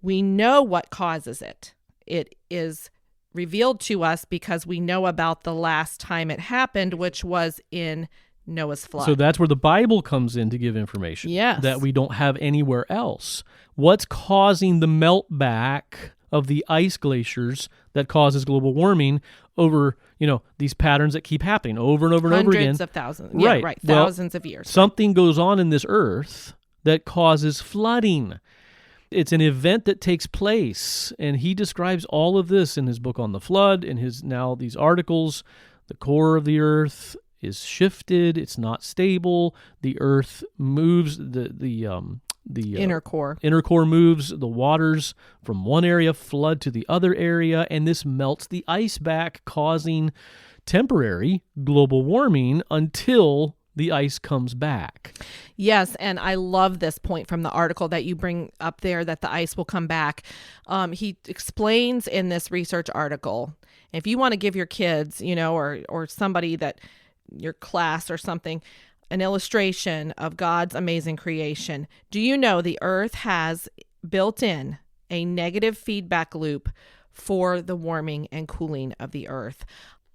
we know what causes it. It is revealed to us because we know about the last time it happened, which was in Noah's flood. So that's where the Bible comes in to give information that we don't have anywhere else. What's causing the melt back of the ice glaciers that causes global warming over, these patterns that keep happening over and over and over again? Hundreds of thousands. Yeah, right. Thousands of years. Something goes on in this earth that causes flooding. It's an event that takes place, and he describes all of this in his book on the flood, in his now these articles. The core of the earth is shifted; it's not stable. The earth moves. The inner core moves. The waters from one area flood to the other area, and this melts the ice back, causing temporary global warming until the ice comes back. Yes, and I love this point from the article that you bring up there, that the ice will come back. He explains in this research article, if you want to give your kids, or somebody that your class or something, an illustration of God's amazing creation. Do you know the earth has built in a negative feedback loop for the warming and cooling of the earth?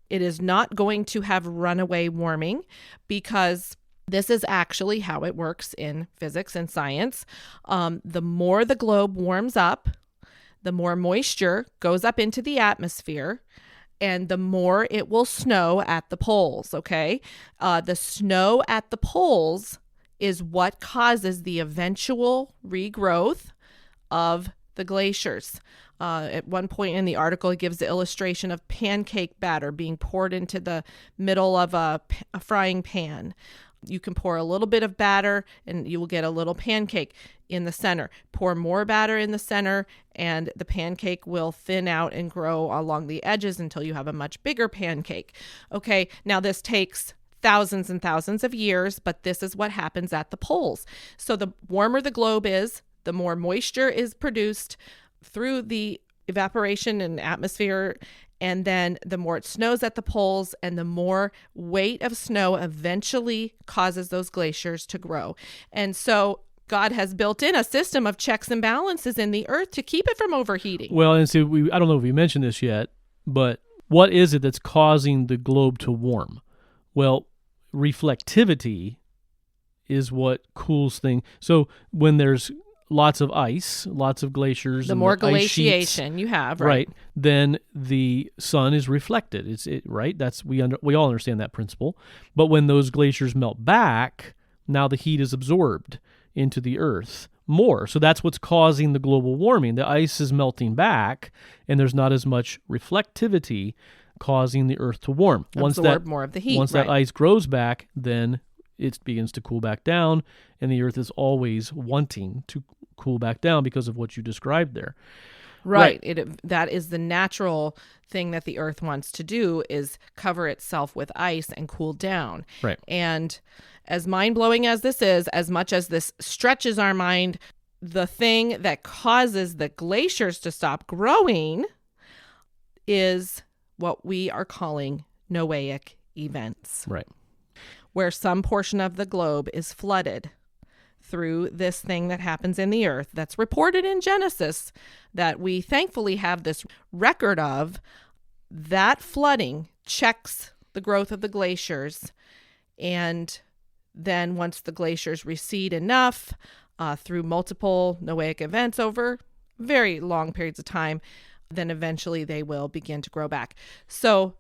It is not going to have runaway warming, because this is actually how it works in physics and science. The more the globe warms up, the more moisture goes up into the atmosphere, and the more it will snow at the poles, okay? The snow at the poles is what causes the eventual regrowth of the glaciers. At one point in the article, it gives the illustration of pancake batter being poured into the middle of a frying pan. You can pour a little bit of batter and you will get a little pancake in the center. Pour more batter in the center and the pancake will thin out and grow along the edges until you have a much bigger pancake. Okay, now this takes thousands and thousands of years, but this is what happens at the poles. So the warmer the globe is, the more moisture is produced through the evaporation and atmosphere, and then the more it snows at the poles, and the more weight of snow eventually causes those glaciers to grow. And so God has built in a system of checks and balances in the earth to keep it from overheating. Well, and so I don't know if we mentioned this yet, but what is it that's causing the globe to warm? Well, reflectivity is what cools things. So when there's lots of ice, lots of glaciers, the more glaciation you have, right? Then the sun is reflected. Right? That's we all understand that principle. But when those glaciers melt back, now the heat is absorbed into the earth more. So that's what's causing the global warming. The ice is melting back, and there's not as much reflectivity causing the earth to warm. Absorb more of the heat. Once that ice grows back, then it begins to cool back down, and the earth is always wanting to cool back down because of what you described there. Right. That is the natural thing that the earth wants to do, is cover itself with ice and cool down. Right. And as mind-blowing as this is, as much as this stretches our mind, the thing that causes the glaciers to stop growing is what we are calling Noahic events. Right. Where some portion of the globe is flooded through this thing that happens in the earth that's reported in Genesis, that we thankfully have this record of. That flooding checks the growth of the glaciers, and then once the glaciers recede enough through multiple Noahic events over very long periods of time, then eventually they will begin to grow back. So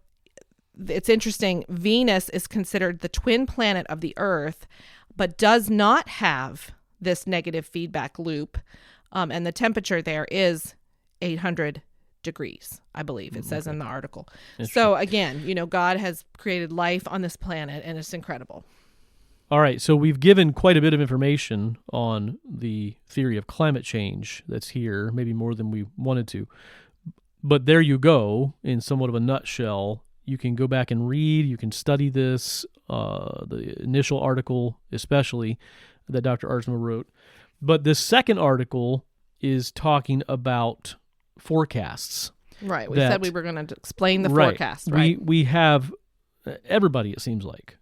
it's interesting. Venus is considered the twin planet of the Earth, but does not have this negative feedback loop. And the temperature there is 800 degrees, I believe it says in the article. So again, God has created life on this planet, and it's incredible. All right, so we've given quite a bit of information on the theory of climate change that's here, maybe more than we wanted to. But there you go, in somewhat of a nutshell. You can go back and read, you can study this, the initial article especially that Dr. Arzma wrote. But this second article is talking about forecasts. Right. We said we were going to explain the forecast, right? We have everybody, it seems like,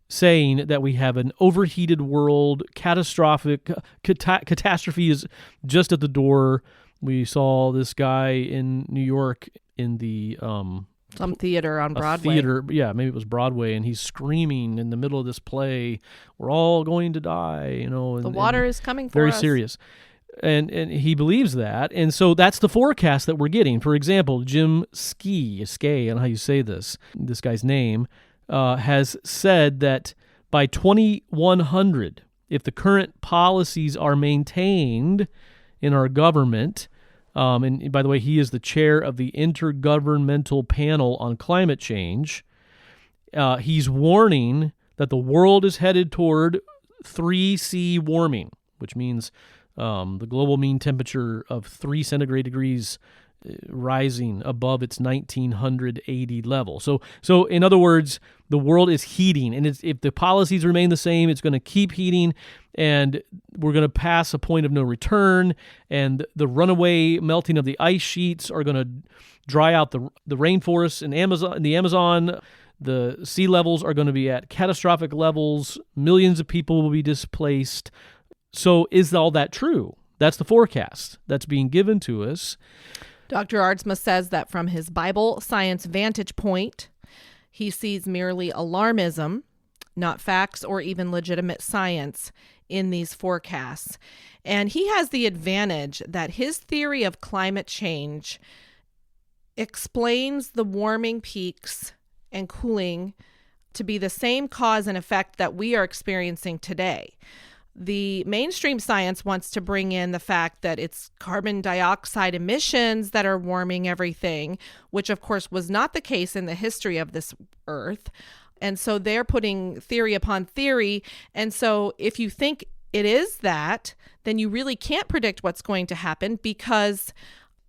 saying that we have an overheated world, catastrophic, catastrophe is just at the door. We saw this guy in New York in the some theater on Broadway. Maybe it was Broadway, and he's screaming in the middle of this play, "We're all going to die," you know. The water is coming for us. Very serious. And he believes that, and so that's the forecast that we're getting. For example, Jim Skee, I don't know how you say this guy's name, has said that by 2100, if the current policies are maintained in our government, and by the way, he is the chair of the Intergovernmental Panel on Climate Change, he's warning that the world is headed toward 3C warming, which means the global mean temperature of 3 centigrade degrees rising above its 1980 level. So in other words, the world is heating, and if the policies remain the same, it's going to keep heating, and we're going to pass a point of no return, and the runaway melting of the ice sheets are going to dry out the rainforests in the Amazon. The sea levels are going to be at catastrophic levels. Millions of people will be displaced. So is all that true? That's the forecast that's being given to us. Dr. Arzma says that from his Bible science vantage point, he sees merely alarmism, not facts or even legitimate science in these forecasts. And he has the advantage that his theory of climate change explains the warming peaks and cooling to be the same cause and effect that we are experiencing today. The mainstream science wants to bring in the fact that it's carbon dioxide emissions that are warming everything, which of course was not the case in the history of this earth. And so they're putting theory upon theory. And so if you think it is that, then you really can't predict what's going to happen, because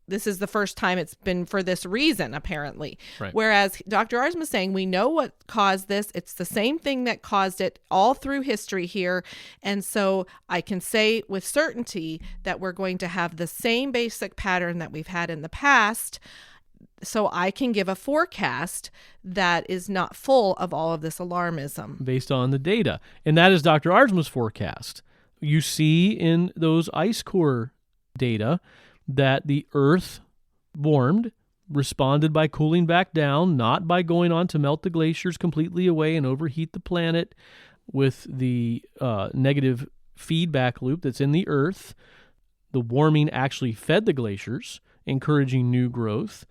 this is the first time it's been for this reason, apparently. Right. Whereas Dr. Arzma is saying we know what caused this. It's the same thing that caused it all through history here. And so I can say with certainty that we're going to have the same basic pattern that we've had in the past. So I can give a forecast that is not full of all of this alarmism. Based on the data. And that is Dr. Arzma's forecast. You see in those ice core data that the Earth warmed, responded by cooling back down, not by going on to melt the glaciers completely away and overheat the planet with the negative feedback loop that's in the Earth. The warming actually fed the glaciers, encouraging new growth.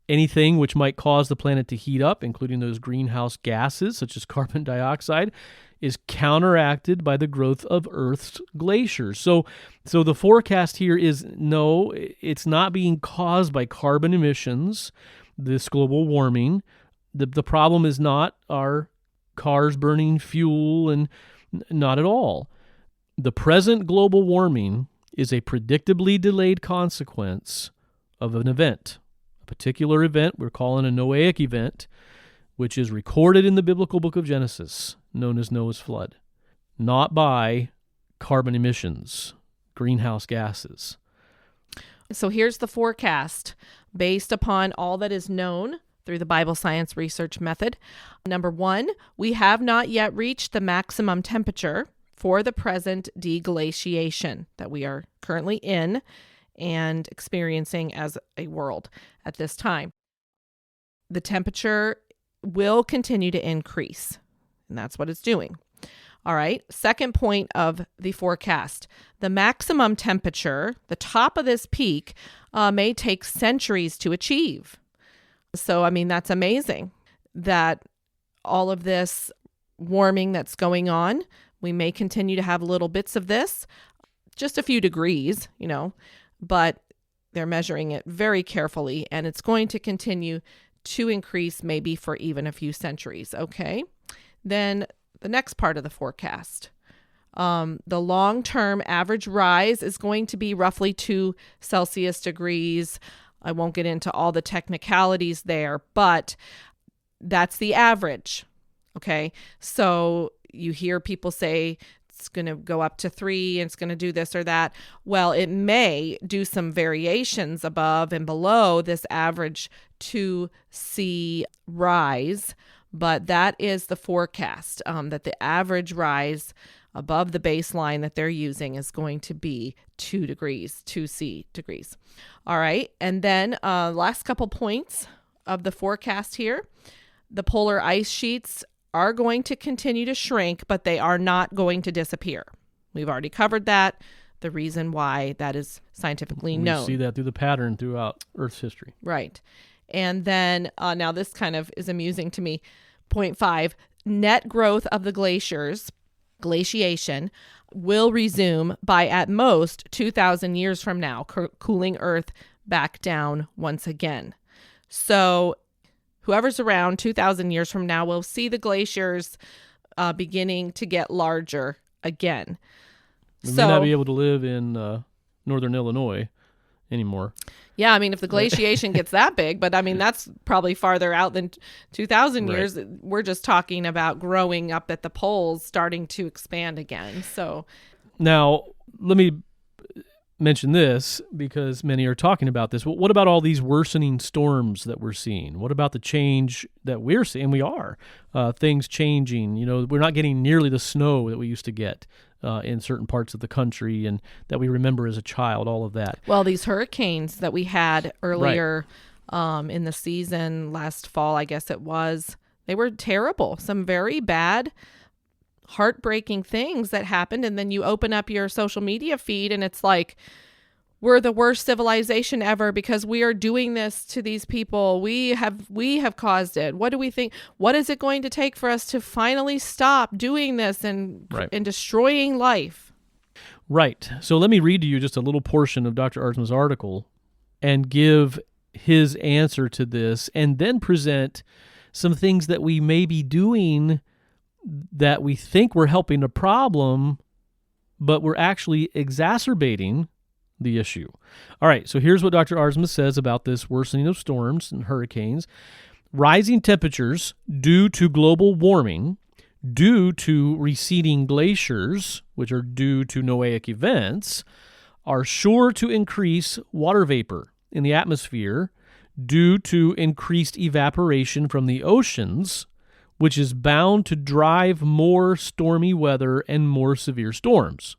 Anything which might cause the planet to heat up, including those greenhouse gases such as carbon dioxide, is counteracted by the growth of Earth's glaciers. So the forecast here is no, it's not being caused by carbon emissions, this global warming. The problem is not our cars burning fuel, and not at all. The present global warming is a predictably delayed consequence of an event, a particular event we're calling a Noahic event, which is recorded in the biblical book of Genesis, known as Noah's flood, not by carbon emissions, greenhouse gases. So here's the forecast based upon all that is known through the Bible science research method. Number 1, we have not yet reached the maximum temperature for the present deglaciation that we are currently in and experiencing as a world at this time. The temperature will continue to increase, and that's what it's doing. All right. Second point of the forecast, the maximum temperature, the top of this peak, may take centuries to achieve. So, I mean, that's amazing that all of this warming that's going on, we may continue to have little bits of this, just a few degrees, but they're measuring it very carefully, and it's going to continue to increase maybe for even a few centuries. Okay. Then the next part of the forecast, the long-term average rise is going to be roughly 2 Celsius degrees I won't get into all the technicalities there, but that's the average. Okay. So you hear people say it's going to go up to 3 and it's going to do this or that. Well, it may do some variations above and below this average 2C rise, but that is the forecast, that the average rise above the baseline that they're using is going to be 2 degrees, 2C degrees. All right. And then last couple points of the forecast here. The polar ice sheets are going to continue to shrink, but they are not going to disappear. We've already covered that, the reason why that is scientifically known. We see that through the pattern throughout Earth's history. Right. And then now this kind of is amusing to me. Point 5, net growth of the glaciers, glaciation, will resume by at most 2,000 years from now, cooling Earth back down once again. So whoever's around 2,000 years from now will see the glaciers beginning to get larger again. We may not be able to live in northern Illinois anymore. Yeah, I mean, if the glaciation gets that big, but I mean, that's probably farther out than 2,000 years. We're just talking about growing up at the poles, starting to expand again. So now let me mention this because many are talking about this. What about all these worsening storms that we're seeing? What about the change that we're seeing? We are things changing. You know, we're not getting nearly the snow that we used to get in certain parts of the country and that we remember as a child, all of that. Well, these hurricanes that we had earlier in the season, last fall, I guess it was, they were terrible. Some very bad, heartbreaking things that happened. And then you open up your social media feed and it's like, we're the worst civilization ever because we are doing this to these people. We have caused it. What do we think? What is it going to take for us to finally stop doing this and destroying life? Right. So let me read to you just a little portion of Dr. Aardsma's article and give his answer to this and then present some things that we may be doing that we think we're helping the problem, but we're actually exacerbating the issue. All right, so here's what Dr. Aardsma says about this worsening of storms and hurricanes. Rising temperatures due to global warming, due to receding glaciers, which are due to Noahic events, are sure to increase water vapor in the atmosphere due to increased evaporation from the oceans, which is bound to drive more stormy weather and more severe storms.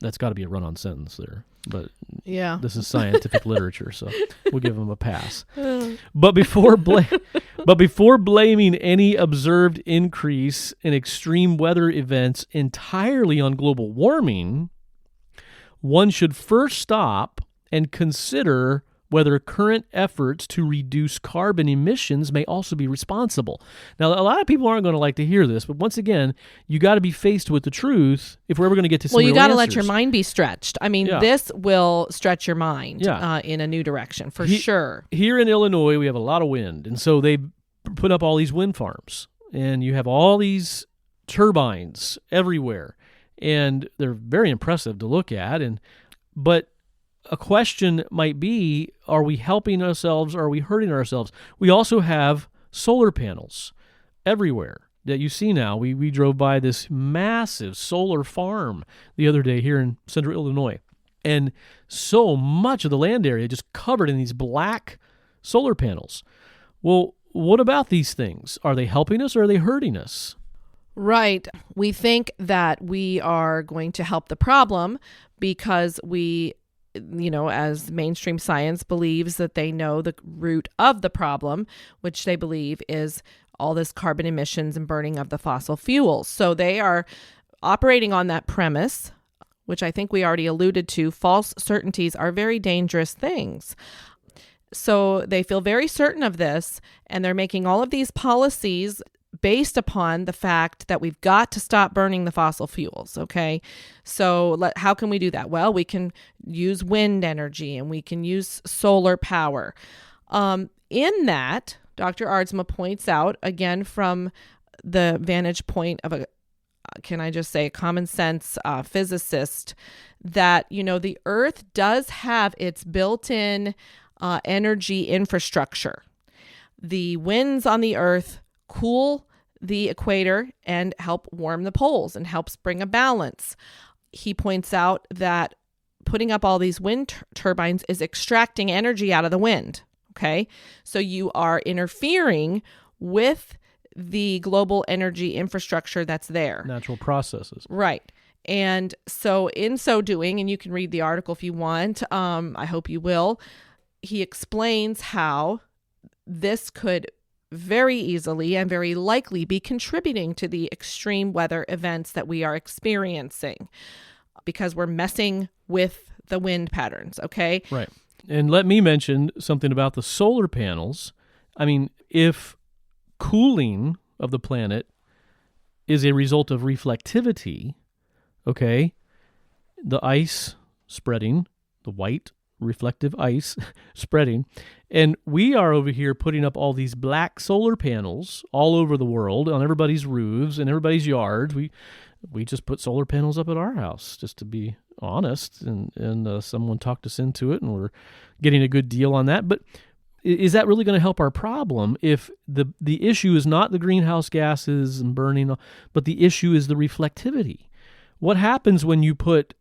That's got to be a run-on sentence there, but yeah, this is scientific literature, so we'll give them a pass. But before blaming any observed increase in extreme weather events entirely on global warming, one should first stop and consider whether current efforts to reduce carbon emissions may also be responsible. Now, a lot of people aren't going to like to hear this, but once again, you got to be faced with the truth if we're ever going to get to some real answers. Well, you got to let your mind be stretched. I mean, this will stretch your mind in a new direction, for sure. Here in Illinois, we have a lot of wind, and so they put up all these wind farms, and you have all these turbines everywhere, and they're very impressive to look at, but a question might be, are we helping ourselves or are we hurting ourselves? We also have solar panels everywhere that you see now. We drove by this massive solar farm the other day here in central Illinois, and so much of the land area just covered in these black solar panels. Well, what about these things? Are they helping us or are they hurting us? Right. We think that we are going to help the problem because we, as mainstream science believes that they know the root of the problem, which they believe is all this carbon emissions and burning of the fossil fuels. So they are operating on that premise, which I think we already alluded to. False certainties are very dangerous things. So they feel very certain of this, and they're making all of these policies based upon the fact that we've got to stop burning the fossil fuels, okay? So how can we do that? Well, we can use wind energy and we can use solar power. In that, Dr. Aardsma points out, again, from the vantage point of a common sense physicist, that, the Earth does have its built-in energy infrastructure. The winds on the earth cool the equator and help warm the poles and helps bring a balance. He points out that putting up all these wind turbines is extracting energy out of the wind. Okay, so you are interfering with the global energy infrastructure that's there. Natural processes. Right. And so in so doing, and you can read the article if you want, I hope you will, he explains how this could very easily and very likely be contributing to the extreme weather events that we are experiencing because we're messing with the wind patterns, okay? Right. And let me mention something about the solar panels. I mean, if cooling of the planet is a result of reflectivity, okay, the ice spreading, the white reflective ice spreading, and we are over here putting up all these black solar panels all over the world on everybody's roofs and everybody's yards. We just put solar panels up at our house, just to be honest, and someone talked us into it, and we're getting a good deal on that. But is that really going to help our problem if the issue is not the greenhouse gases and burning, but the issue is the reflectivity? What happens when you put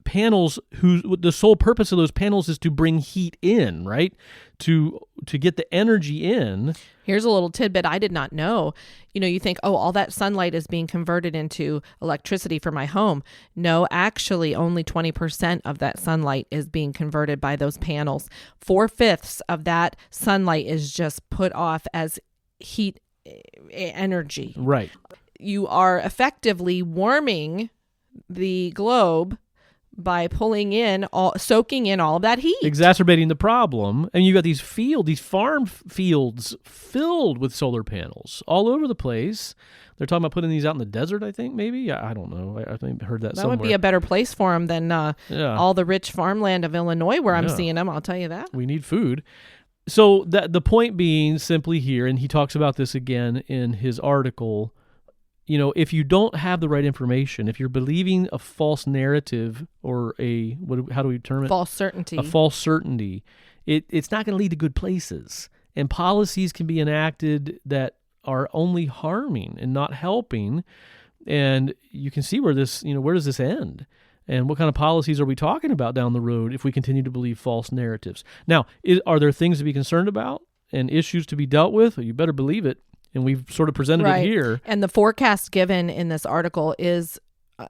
panels the sole purpose of those panels is to bring heat in, right? To get the energy in. Here's a little tidbit I did not know. You think, oh, all that sunlight is being converted into electricity for my home. No, actually, only 20% of that sunlight is being converted by those panels. 4/5 of that sunlight is just put off as heat energy. Right. You are effectively warming the globe by soaking in all of that heat. Exacerbating the problem. And you got these farm fields filled with solar panels all over the place. They're talking about putting these out in the desert, I think, maybe? I don't know. I think I heard that somewhere. That would be a better place for them than all the rich farmland of Illinois where I'm seeing them, I'll tell you that. We need food. So the point being simply here, and he talks about this again in his article, if you don't have the right information, if you're believing a false narrative or how do we term it? False certainty. A false certainty, it's not going to lead to good places. And policies can be enacted that are only harming and not helping. And you can see where does this end? And what kind of policies are we talking about down the road if we continue to believe false narratives? Now, are there things to be concerned about and issues to be dealt with? Well, you better believe it. And we've sort of presented it here. And the forecast given in this article is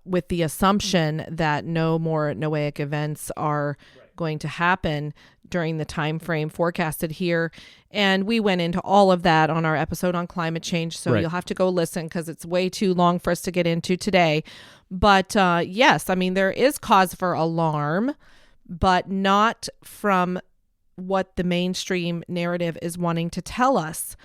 with the assumption that no more Noahic events are going to happen during the time frame forecasted here. And we went into all of that on our episode on climate change. So you'll have to go listen because it's way too long for us to get into today. But yes, I mean, there is cause for alarm, but not from what the mainstream narrative is wanting to tell us.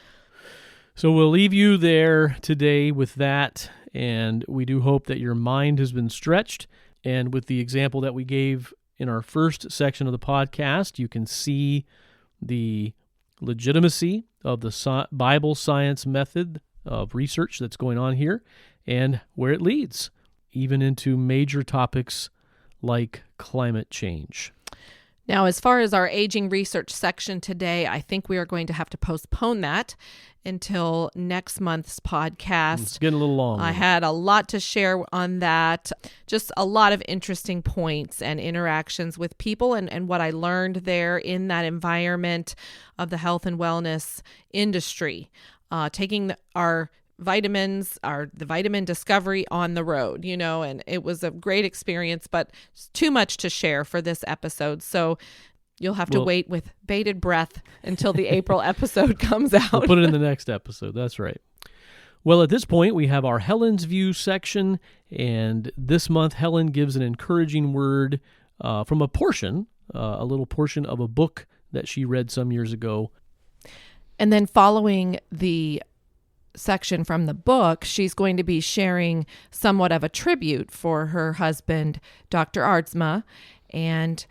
So we'll leave you there today with that, and we do hope that your mind has been stretched. And with the example that we gave in our first section of the podcast, you can see the legitimacy of the Bible science method of research that's going on here and where it leads, even into major topics like climate change. Now, as far as our aging research section today, I think we are going to have to postpone that until next month's podcast. It's getting a little long. I had a lot to share on that. Just a lot of interesting points and interactions with people and what I learned there in that environment of the health and wellness industry. Taking our vitamins, the vitamin discovery on the road, and it was a great experience, but it's too much to share for this episode. So you'll have to wait with bated breath until the April episode comes out. We'll put it in the next episode. That's right. Well, at this point, we have our Helen's View section, and this month, Helen gives an encouraging word from a little portion of a book that she read some years ago. And then following the section from the book, she's going to be sharing somewhat of a tribute for her husband, Dr. Aardsma, and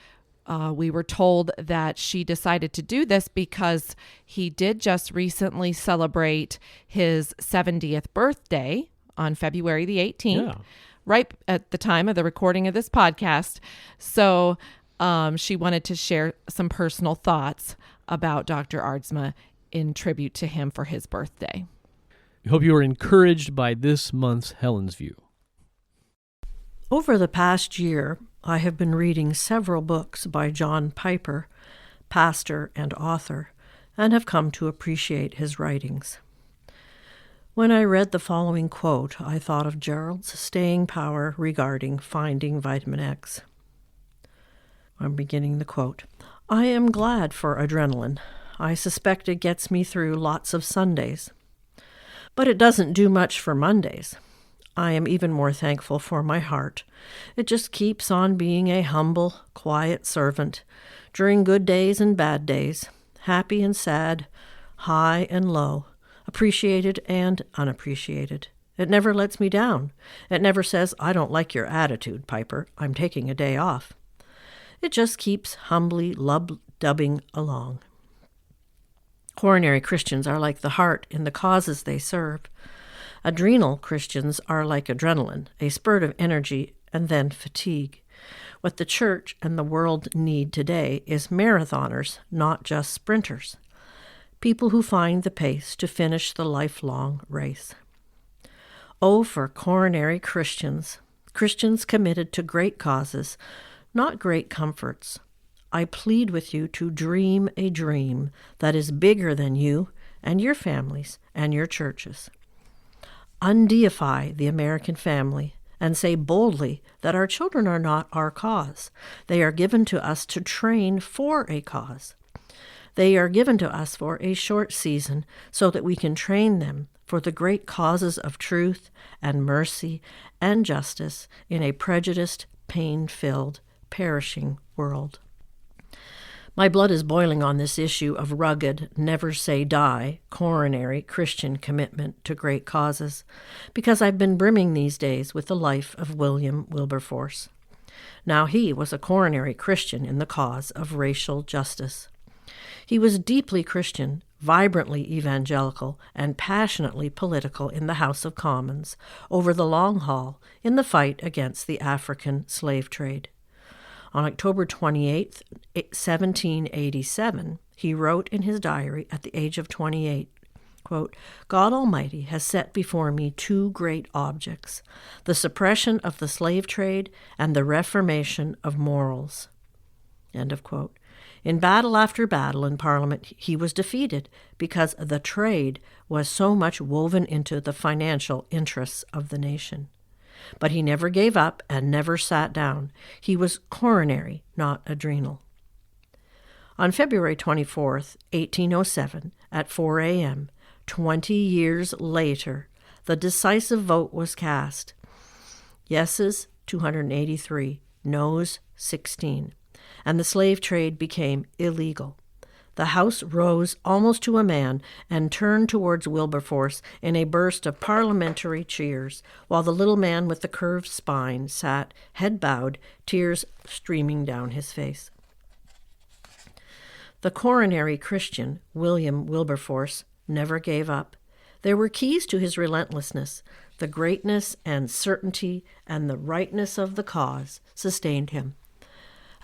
we were told that she decided to do this because he did just recently celebrate his 70th birthday on February the 18th, right at the time of the recording of this podcast. So she wanted to share some personal thoughts about Dr. Aardsma in tribute to him for his birthday. We hope you are encouraged by this month's Helen's View. Over the past year, I have been reading several books by John Piper, pastor and author, and have come to appreciate his writings. When I read the following quote, I thought of Gerald's staying power regarding finding vitamin X. I'm beginning the quote. I am glad for adrenaline. I suspect it gets me through lots of Sundays. But it doesn't do much for Mondays. I am even more thankful for my heart. It just keeps on being a humble, quiet servant during good days and bad days, happy and sad, high and low, appreciated and unappreciated. It never lets me down. It never says, I don't like your attitude, Piper. I'm taking a day off. It just keeps humbly lub-dubbing along. Coronary Christians are like the heart in the causes they serve. Adrenal Christians are like adrenaline, a spurt of energy and then fatigue. What the church and the world need today is marathoners, not just sprinters. People who find the pace to finish the lifelong race. Oh, for coronary Christians, Christians committed to great causes, not great comforts. I plead with you to dream a dream that is bigger than you and your families and your churches. Undeify the American family and say boldly that our children are not our cause. They are given to us to train for a cause. They are given to us for a short season so that we can train them for the great causes of truth and mercy and justice in a prejudiced, pain-filled, perishing world. My blood is boiling on this issue of rugged, never-say-die, coronary Christian commitment to great causes, because I've been brimming these days with the life of William Wilberforce. Now he was a coronary Christian in the cause of racial justice. He was deeply Christian, vibrantly evangelical, and passionately political in the House of Commons over the long haul in the fight against the African slave trade. On October 28, 1787, he wrote in his diary at the age of 28, quote, God Almighty has set before me two great objects, the suppression of the slave trade and the reformation of morals. End of quote. In battle after battle in Parliament, he was defeated because the trade was so much woven into the financial interests of the nation. But he never gave up and never sat down. He was coronary, not adrenal. On February 24th, 1807, at 4 a.m., 20 years later, the decisive vote was cast. Yeses, 283, noes, 16, and the slave trade became illegal. The House rose almost to a man and turned towards Wilberforce in a burst of parliamentary cheers, while the little man with the curved spine sat, head bowed, tears streaming down his face. The coronary Christian, William Wilberforce, never gave up. There were keys to his relentlessness. The greatness and certainty and the rightness of the cause sustained him.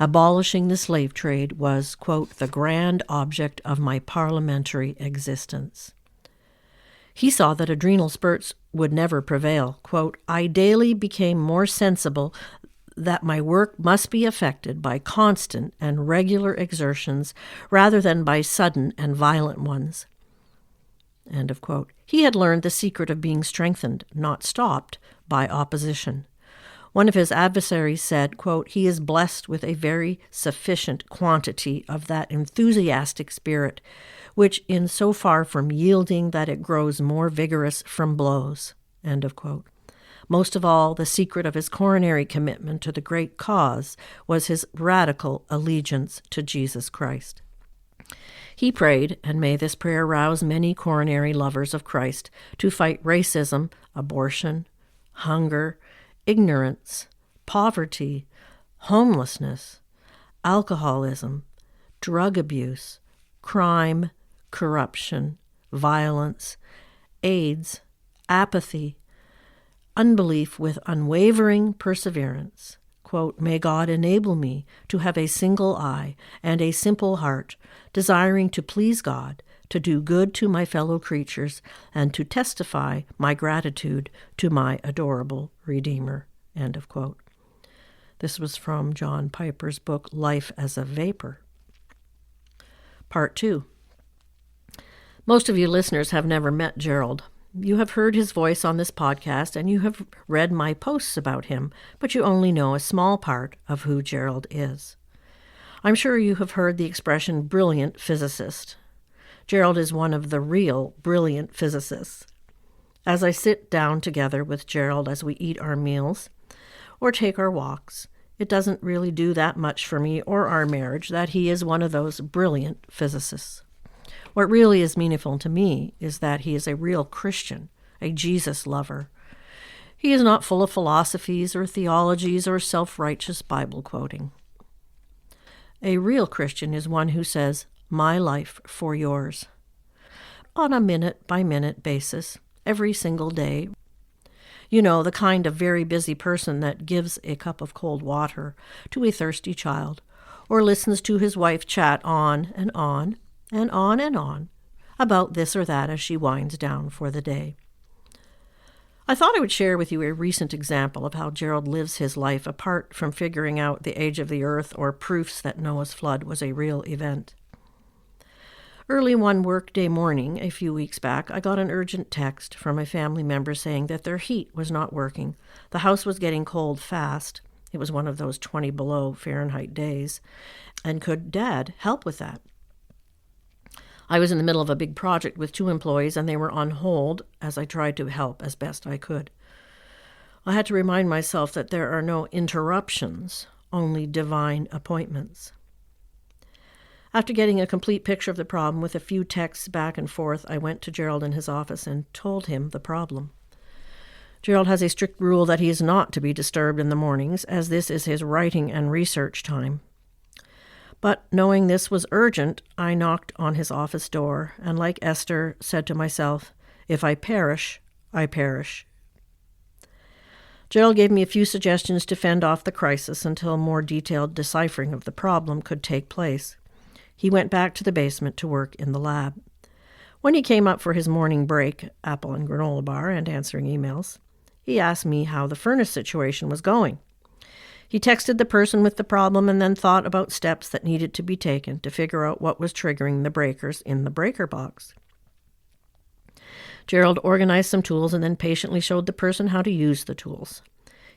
Abolishing the slave trade was, quote, the grand object of my parliamentary existence. He saw that adrenal spurts would never prevail. Quote, I daily became more sensible that my work must be effected by constant and regular exertions rather than by sudden and violent ones. End of quote. He had learned the secret of being strengthened, not stopped, by opposition. One of his adversaries said, quote, he is blessed with a very sufficient quantity of that enthusiastic spirit, which in so far from yielding that it grows more vigorous from blows. End of quote. Most of all, the secret of his coronary commitment to the great cause was his radical allegiance to Jesus Christ. He prayed, and may this prayer rouse many coronary lovers of Christ to fight racism, abortion, hunger, ignorance, poverty, homelessness, alcoholism, drug abuse, crime, corruption, violence, AIDS, apathy, unbelief with unwavering perseverance. quote, "May God enable me to have a single eye and a simple heart, desiring to please God, to do good to my fellow creatures, and to testify my gratitude to my adorable Redeemer," end of quote. This was from John Piper's book, Life as a Vapor. Part 2. Most of you listeners have never met Gerald. You have heard his voice on this podcast, and you have read my posts about him, but you only know a small part of who Gerald is. I'm sure you have heard the expression brilliant physicist. Gerald is one of the real brilliant physicists. As I sit down together with Gerald as we eat our meals or take our walks, it doesn't really do that much for me or our marriage that he is one of those brilliant physicists. What really is meaningful to me is that he is a real Christian, a Jesus lover. He is not full of philosophies or theologies or self-righteous Bible quoting. A real Christian is one who says, "My life for yours," on a minute-by-minute basis, every single day. You know, the kind of very busy person that gives a cup of cold water to a thirsty child, or listens to his wife chat on and on and on and on about this or that as she winds down for the day. I thought I would share with you a recent example of how Gerald lives his life apart from figuring out the age of the earth or proofs that Noah's flood was a real event. Early one workday morning, a few weeks back, I got an urgent text from a family member saying that their heat was not working. The house was getting cold fast. It was one of those 20 below Fahrenheit days. And could Dad help with that? I was in the middle of a big project with 2 employees, and they were on hold as I tried to help as best I could. I had to remind myself that there are no interruptions, only divine appointments. After getting a complete picture of the problem with a few texts back and forth, I went to Gerald in his office and told him the problem. Gerald has a strict rule that he is not to be disturbed in the mornings, as this is his writing and research time. But knowing this was urgent, I knocked on his office door, and like Esther, said to myself, "If I perish, I perish." Gerald gave me a few suggestions to fend off the crisis until more detailed deciphering of the problem could take place. He went back to the basement to work in the lab. When he came up for his morning break, apple and granola bar, and answering emails, he asked me how the furnace situation was going. He texted the person with the problem and then thought about steps that needed to be taken to figure out what was triggering the breakers in the breaker box. Gerald organized some tools and then patiently showed the person how to use the tools.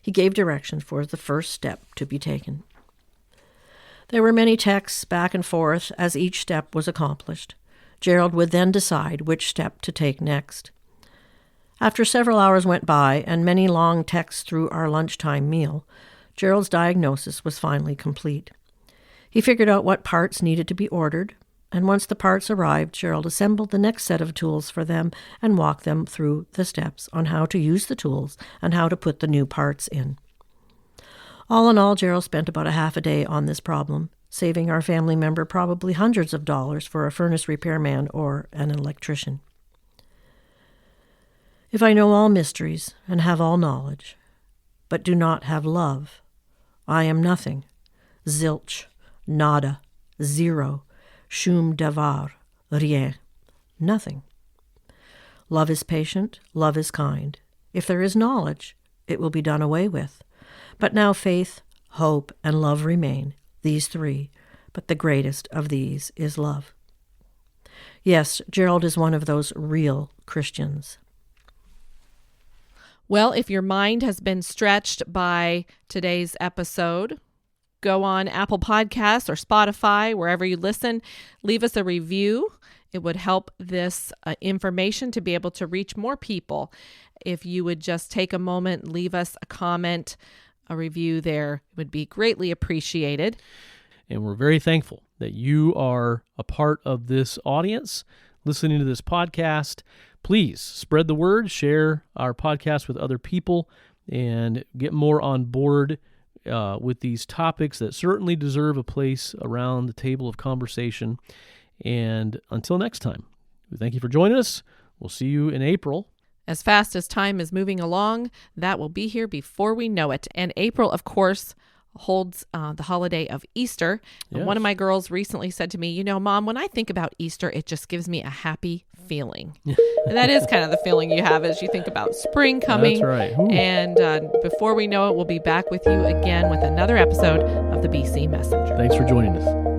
He gave directions for the first step to be taken. There were many texts back and forth as each step was accomplished. Gerald would then decide which step to take next. After several hours went by and many long texts through our lunchtime meal, Gerald's diagnosis was finally complete. He figured out what parts needed to be ordered, and once the parts arrived, Gerald assembled the next set of tools for them and walked them through the steps on how to use the tools and how to put the new parts in. All in all, Gerald spent about a half a day on this problem, saving our family member probably hundreds of dollars for a furnace repairman or an electrician. If I know all mysteries and have all knowledge, but do not have love, I am nothing. Zilch, nada, zero, shum davar, rien, nothing. Love is patient, love is kind. If there is knowledge, it will be done away with. But now faith, hope, and love remain, these 3, but the greatest of these is love. Yes, Gerald is one of those real Christians. Well, if your mind has been stretched by today's episode, go on Apple Podcasts or Spotify, wherever you listen, leave us a review. It would help this information to be able to reach more people. If you would just take a moment, leave us a comment, a review there, it would be greatly appreciated. And we're very thankful that you are a part of this audience, listening to this podcast. Please spread the word, share our podcast with other people, and get more on board with these topics that certainly deserve a place around the table of conversation. And until next time, we thank you for joining us. We'll see you in April. As fast as time is moving along, that will be here before we know it. And April, of course, holds the holiday of Easter. And Yes. one of my girls recently said to me, Mom, when I think about Easter, it just gives me a happy feeling. And that is kind of the feeling you have as you think about spring coming. That's right. Ooh. And before we know it, we'll be back with you again with another episode of the BC Messenger. Thanks for joining us.